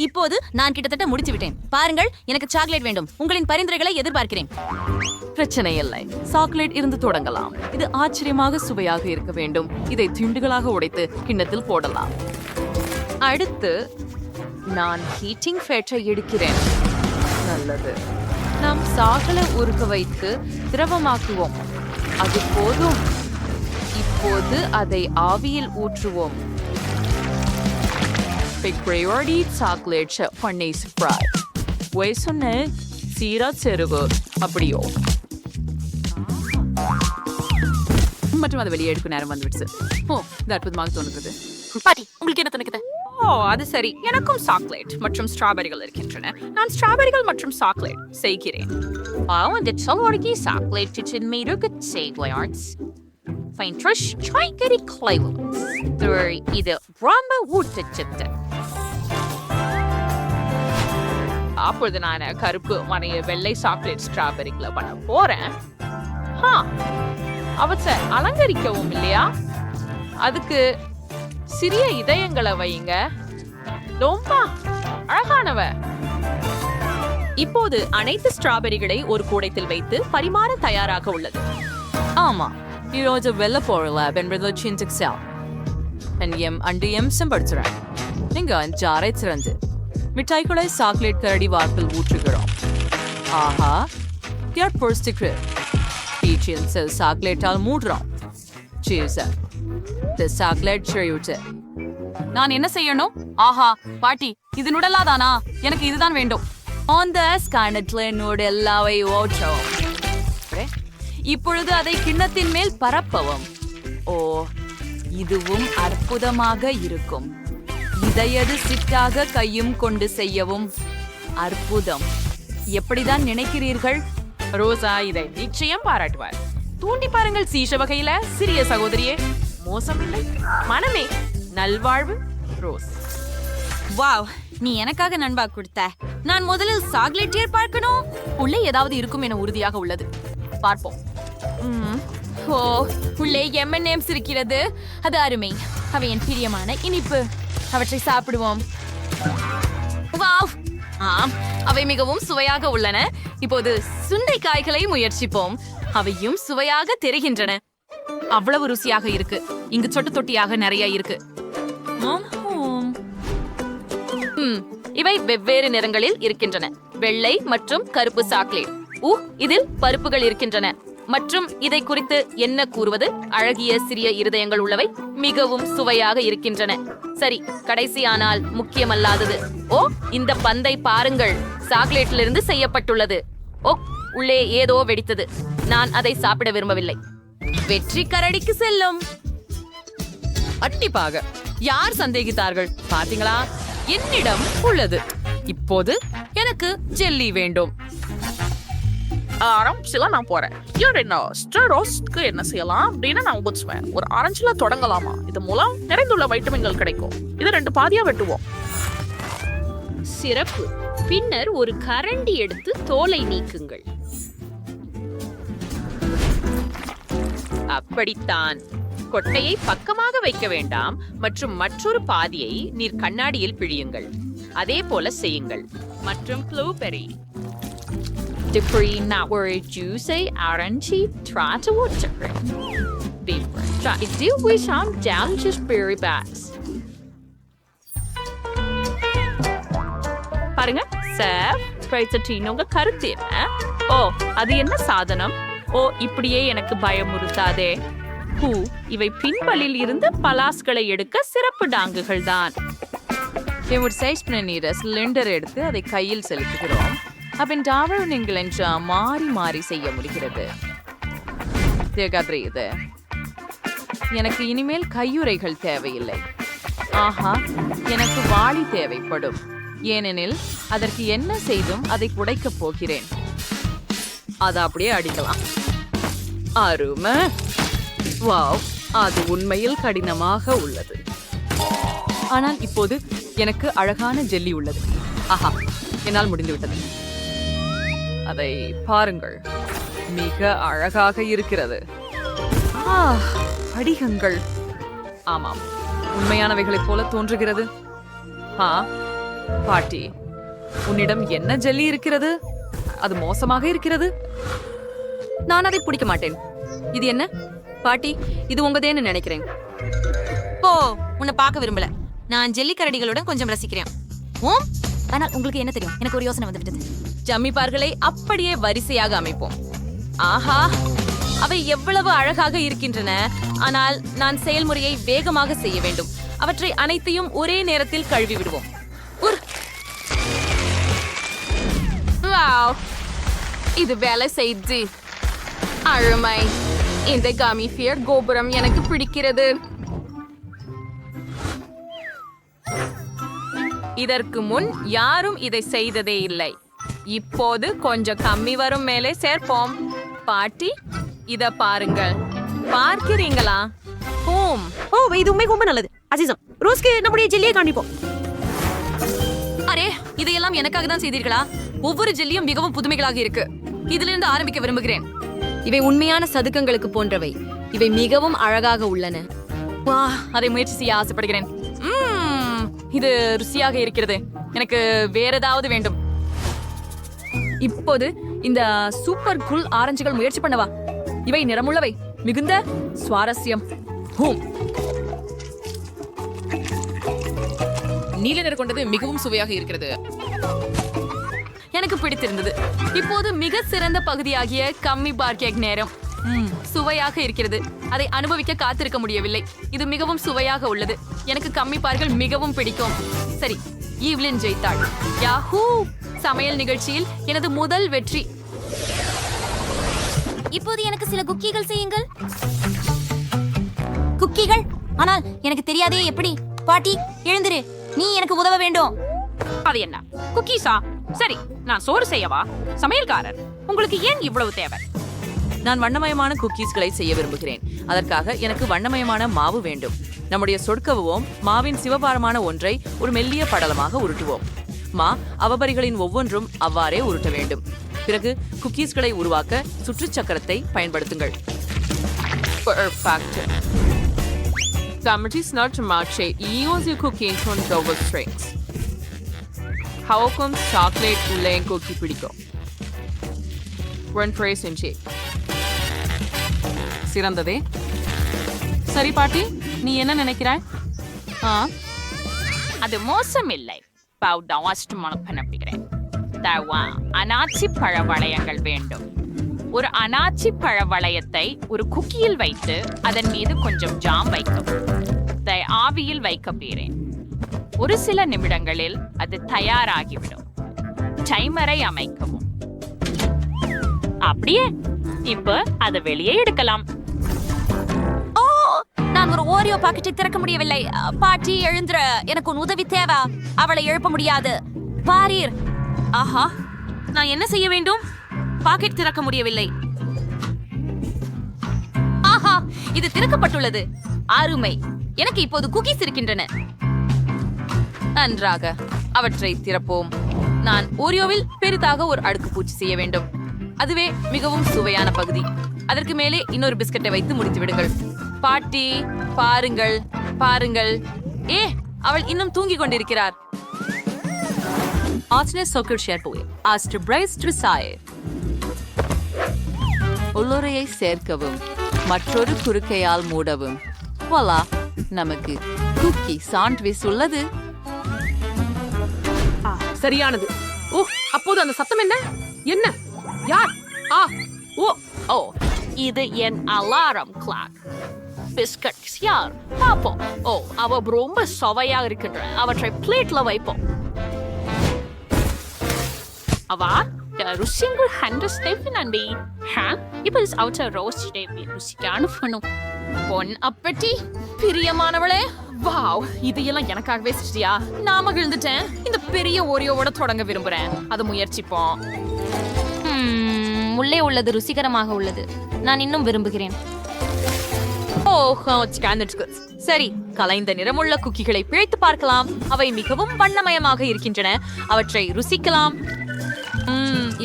இப்போது நான் கிட்டத்தட்ட முடித்து விட்டேன். பாருங்கள், எனக்கு சாக்லேட் வேண்டும். உங்களின் பரிந்துரைகளை எதிர்பார்க்கிறேன். பிரச்சனை இல்லை. சாக்லேட் இருந்து தொடங்கலாம். இது ஆச்சரியமாக சுவையாக இருக்க வேண்டும். இதை துண்டுகளாக உடைத்து கிண்ணத்தில் போடலாம். அடுத்து நான் ஹீட்டிங் ஃபேட்டை எடுக்கிறேன். நல்லது. நாம் சாகலை உருக்க வைத்து திரவமாக்குவோம். அது போதும். இப்போது அதை ஆவியில் ஊற்றுவோம். பிக்ரியோடி சாக்லேட் பண்ணை ஸ்ப்ராய். சொன்ன சீரா செருகு அப்படியோ. மற்றும் அதை வெளியே எடுக்கும் நேரம் வந்துடுச்சு. ஓ, இது அற்புதமாக தோணுகிறது. பாட்டி உங்களுக்கு என்ன தோணுக்குது? ஓ அது சரி, எனக்கும் சாக்லேட் மற்றும் ஸ்ட்ராபெரிகள் இருக்கின்றன. நான் ஸ்ட்ராபெரிகள் மற்றும் சாக்லேட் செய்கிறேன். இந்த சொல்வாடிக்கு சாக்லேட் கிச்சன் மீது செய்வார்ட்ஸ் ஃபைன் ட்ரஷ் சாய்கறி கிளைவ் இது ரொம்ப ஊட்டச்சத்து. அப்பொழுது நான் கருப்பு மனைய வெள்ளை சாக்லேட் ஸ்ட்ராபெரிகளை பண்ண போறேன். அவற்றை அலங்கரிக்கவும் இல்லையா? அதுக்கு சிறிய இதயங்களை வையுங்க. ரொம்ப அழகானவ. இப்போது அனைத்து ஸ்ட்ராபெரிகளை ஒரு கூடைத்தில் வைத்து பரிமாற தயாராக உள்ளது. ஆமா, ఈరోజు వెళ్ళపోరలా బెన్బెర్లో చింతక్సా ఎం అండి సంబడుచుறாங்க. நீங்க ஜாரை திறந்து மிட்டாய்களை சாக்லேட் கரடி வார்ப்பில் ஊற்றுகிறோம். ஆஹா, தியார் பொறுத்துக்கு பீச்சில் செல் சாக்லேட்டால் மூடுறோம். சீஸ் தி சாக்லேட் ஷெரியூட். நான் என்ன செய்யணும்? ஆஹா பாட்டி, இது நுடலாதானா? எனக்கு இதுதான் வேண்டும். ஆன் த ஸ்கானட்ல நுடல்லாவை ஓற்றவும். இப்பொழுது அதை கிண்ணத்தின் மேல் பரப்பவும். ஓ, இதுவும் அற்புதமாக இருக்கும். இதையது சிட்டாக கையும் கொண்டு செய்யவும். அற்புதம். எப்படிதான் நினைக்கிறீர்கள்? ரோசா இதை நிச்சயம் பாராட்டுவார். தூண்டி பாருங்கள் சீஷ வகையில சிறிய சகோதரியே. மோசமில்லை. மனமே நல்வாழ்வு ரோஸ். வாவ், நீ எனக்காக நண்பா கொடுத்த. நான் முதலில் சாக்லேட்டியர் பார்க்கணும். உள்ளே ஏதாவது இருக்கும் என உறுதியாக உள்ளது. பார்ப்போம். ஓ, உள்ளே M&M's இருக்கிறது. அது அருமை. அவை என் பிரியமான இனிப்பு. அவற்றை சாப்பிடுவோம். வாவ், ஆம், அவை மிகவும் சுவையாக உள்ளன. இப்போது சுண்டைக்காய்களை முயற்சிப்போம். அவையும் சுவையாக தெரிகின்றன. அவ்வளவு ருசியாக இருக்கு. இங்கு சொட்டு தொட்டியாக நிறைய இருக்கு. இவை வெவ்வேறு நிறங்களில் இருக்கின்றன. வெள்ளை மற்றும் கருப்பு சாக்லேட். இதில் பருப்புகள் இருக்கின்றன. மற்றும் இதை குறித்து என்ன கூறுவது? அழகிய சிறிய இருதயங்கள் உள்ளவை, மிகவும் சுவையாக இருக்கின்றன. சரி, கடைசியானால் முக்கியமல்லாதது. ஓ, இந்த பந்தை பாருங்கள். சாக்லேட்டிலிருந்து செய்யப்பட்டுள்ளது. ஓ, உள்ளே ஏதோ வெடித்தது. நான் அதை சாப்பிட விரும்பவில்லை. வெற்றி கரடிக்கு செல்லும். கண்டிப்பாக. யார் சந்தேகித்தார்கள்? பார்த்தீங்களா? என்னிடம் உள்ளது. இப்போது எனக்கு ஜெல்லி வேண்டும். ஆரம்பிச்சுலாம் நான் போறேன். ஸ்டெரோஸ்க்கு என்ன செய்யலாம் அப்படின்னு நான் உபச்சுவேன். ஒரு ஆரஞ்சுல தொடங்கலாமா? இது மூலம் நிறைந்துள்ள வைட்டமின்கள் கிடைக்கும். இது 2 பாதியா வெட்டுவோம். சிறப்பு. பின்னர் ஒரு கரண்டி எடுத்து தோலை நீக்குங்கள். அப்படித்தான். கொட்டையை பக்கமாக வைக்க வேண்டாம் மற்றும் மற்றொரு பாதியை நீர் கண்ணாடியில் பிழியுங்கள். அதே போல செய்யுங்கள். மற்றும் blueberry Dipri na wori juice orange trata water. Dipri. Try do we some down just berry bats. பாருங்க சார், உங்க கருத்து என்ன? ஓ, அது என்ன சாதனம்? ஓ, இப்படியே எனக்கு பயமுறுத்தாதே. இவை பின்பலில் இருந்து பலாஸ்களை எடுக்க சிறப்பு டாங்குகள் தான். ஒரு சைஸ் நீர சிலிண்டர் எடுத்து அதை கையில் செலுத்துகிறோம். அப்படின் டாவர் நீங்கள் என்று மாறி மாறி செய்ய முடிகிறது. இது எனக்கு இனிமேல் கையுறைகள் தேவையில்லை. ஆஹா, எனக்கு வாளி தேவைப்படும். ஏனெனில் அதற்கு என்ன செய்தும் அதை உடைக்கப் போகிறேன். அதை அப்படியே அடிக்கலாம். அருமை. வாவ், அது உண்மையில் கடினமாக உள்ளது. ஆனால் இப்போது எனக்கு அழகான ஜெல்லி உள்ளது. ஆஹா, என்னால் முடிந்துவிட்டது. அதை பாருங்கள், மிக அழகாக இருக்கிறது. படிகங்கள். ஆமாம், உண்மையானவைகளைப் போல தோன்றுகிறது. பாட்டி, உன்னிடம் என்ன ஜெல்லி இருக்கிறது? அது மோசமாக இருக்கிறது. நான் அதை பிடிக்க மாட்டேன். இது என்ன பாட்டி? இது உங்கதேன்னு நினைக்கிறேன். ஓ, உன்னை பார்க்க விரும்பல. நான் ஜெல்லி கரடிகளுடன் கொஞ்சம் ரசிக்கிறேன். ஓம், ஆனால் உங்களுக்கு என்ன தெரியும்? எனக்கு ஒரு யோசனை வந்துவிட்டது. ஜம்மிபார்களை அப்படியே வரிசையாக அமைப்போம். ஆஹா, அவை எவ்வளவு அழகாக இருக்கின்றன. ஆனால் நான் செயல்முறையை வேகமாக செய்ய வேண்டும். அவற்றை அனைத்தையும் ஒரே நேரத்தில் கழுவி விடுவோம். இது வேலை செய்து அருமை. இந்த காமிஃபியர் கோபுரம் எனக்கு பிடிக்கிறது. இதற்கு முன் யாரும் இதை செய்ததே இல்லை. இப்போது கொஞ்சம் கம்மி வரும் மேலே சேர்ப்போம். பாட்டி, இத பாருங்கள். பார்க்கிறீங்களா? ஹோம். ஓ, இது உண்மை ரொம்ப நல்லது. அஜிசம், ரோஸ்க்கு நம்முடைய ஜெல்லியை காண்பிப்போம். அரே, இதையெல்லாம் எனக்காக தான் செய்தீர்களா? ஒவ்வொரு ஜெல்லியும் மிகவும் புதுமைகளாக இருக்கு. இதிலிருந்து ஆரம்பிக்க விரும்புகிறேன். இவை உண்மையான சதுக்கங்களுக்கு போன்றவை. இவை மிகவும் அழகாக உள்ளன. வா, அதை முயற்சி செய்ய ஆசைப்படுகிறேன். இது ருசியாக இருக்கிறது. எனக்கு வேற ஏதாவது வேண்டும். இப்போது இந்த சூப்பர் குல் ஆரஞ்சுகள் முயற்சி பண்ணவா? இவை நிறமுள்ளவை, மிகுந்த சுவாரஸ்யம். ஹூம், நீல நிறம் கொண்டது மிகவும் சுவையாக இருக்கிறது. எனக்கு பிடித்திருந்தது. இப்போது மிக சிறந்த பகுதியாகிய கம்மி பார் கேக் நேரம். சுவையாக இருக்கிறது. அதை அனுபவிக்க காத்திருக்க முடியவில்லை. இது மிகவும் சுவையாக உள்ளது. எனக்கு கம்மி பார்கள் மிகவும் பிடிக்கும். சரி, ஈவ்லின் ஜெயித்தாள். யாஹூ! சமையல் நிகழ்ச்சியில் எனது முதல் வெற்றி. இப்போது எனக்கு சில குக்கீகள் செய்யுங்கள். குக்கீகள்? ஆனால் எனக்கு தெரியாதே எப்படி. பாட்டி, எழுந்திரு. நீ எனக்கு உதவ வேண்டும். அது என்ன, குக்கீஸா? சரி, நான் சோறு செய்யவா? சமையல்காரர், உங்களுக்கு ஏன் இவ்வளவு தேவை? நான் வண்ணமயமான குக்கீஸ்களை செய்ய விரும்புகிறேன். அதற்காக எனக்கு வண்ணமயமான மாவு வேண்டும். நம்முடைய சொற்கவுவோம் மாவின் சிவபாரமான ஒன்றை ஒரு மெல்லிய படலமாக உருட்டுவோம். அவபரிகளின் ஒவ்வொன்றும் அவ்வாறே உருட்ட வேண்டும். பிறகு குக்கீஸ்களை உருவாக்க சுற்று சக்கரத்தை பயன்படுத்துங்கள். சாக்லேட் உள்ளே குக்கி பிடிக்கும். சிறந்ததே. சரி பாட்டி, நீ என்ன நினைக்கிறாய்? அது மோசம் இல்லை. அனாச்சி பழ வளையங்கள் வேண்டும். ஒரு அனாச்சி பழ வளையத்தை ஒரு குக்கியில் வைத்து அதன் மீது கொஞ்சம் ஜாம் வைக்கவும். ஆவியில் வைக்க போகிறேன். ஒரு சில நிமிடங்களில் அது தயாராகிவிடும். டைமரை அமைக்கவும். அப்படியே, இப்ப அதை வெளியே எடுக்கலாம். நான் ஒரு ஓரியோ பாக்கெட்டை திறக்க முடியவில்லை. பாட்டி, எழுந்துற. எனக்கு உன் உதவி தேவை. அவளை எழுப்ப முடியாது. பாரீர். ஆஹா, நான் என்ன செய்ய வேண்டும்? பாக்கெட் திறக்க முடியவில்லை. ஆஹா, இது திறக்கப்பட்டுள்ளது. அருமை. எனக்கு இப்போது குக்கீஸ் இருக்கின்றன. நன்றாக, அவற்றை திறப்போம். நான் ஓரியோவில் பெரிதாக ஒரு அடுக்கு பூச்சி செய்ய வேண்டும். அதுவே மிகவும் சுவையான பகுதி. அதற்கு மேலே இன்னொரு பிஸ்கட்டை வைத்து முடித்து விடுங்கள். பாட்டி, பாருங்கள், பாருங்கள். அவள் இன்னும் தூங்கிக் கொண்டிருக்கிறார். உள்ளுரையை சேர்க்கவும், மற்றொரு குறுக்கையால் மூடவும். வாலா, நமக்கு குக்கி சாண்ட்விச் உள்ளது. சரியானது. அப்போது அந்த சத்தம் என்ன? என்ன? யார்? ஓ, இது என் அலாரம் கிளாக். பிஸ்கட்ஸ் யார்? பாப்போம். அவ ரொம்ப சுவையாக இருக்கின்றன. அவற்றை பிளேட்ல வைப்போம். அவா ருசிங்கள் ஹண்ட்ரட் ஸ்டெப் நம்பி. இப்போ அவுட்டர் ரோஸ்ட் ஸ்டெப் ருசிக்கு அனுப்பணும். பொன் அப்பட்டி, பிரியமானவளே, வாவ், இதையெல்லாம் எனக்காகவே செஞ்சியா? நான் மகிழ்ந்துட்டேன். இந்த பெரிய ஓரியோவோட தொடங்க விரும்புறேன். அதை முயற்சிப்போம். உள்ளே உள்ளது ருசிகரமாக உள்ளது. நான் இன்னும் விரும்புகிறேன். சரி, கலைந்த நிறமுள்ள குக்கிகளை பிழைத்து பார்க்கலாம். அவை மிகவும் வண்ணமயமாக இருக்கின்றன. அவற்றை ருசிக்கலாம்.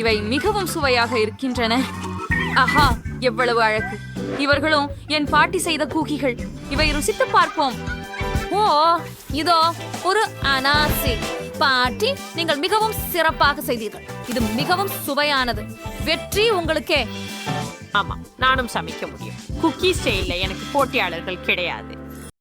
இவை மிகவும் சுவையாக இருக்கின்றன. ஆஹா, எவ்வளவு அழகு. இவர்களும் என் பாட்டி செய்த குக்கிகள். இவை ருசித்து பார்ப்போம். இதோ ஒரு அனாசி. பாட்டி, நீங்கள் மிகவும் சிறப்பாக செய்தீர்கள். இது மிகவும் சுவையானது. வெற்றி உங்களுக்கே. ஆமா, நானும் சமைக்க முடியும். குக்கீஸ் செய்யல எனக்கு போட்டியாளர்கள் கிடையாது.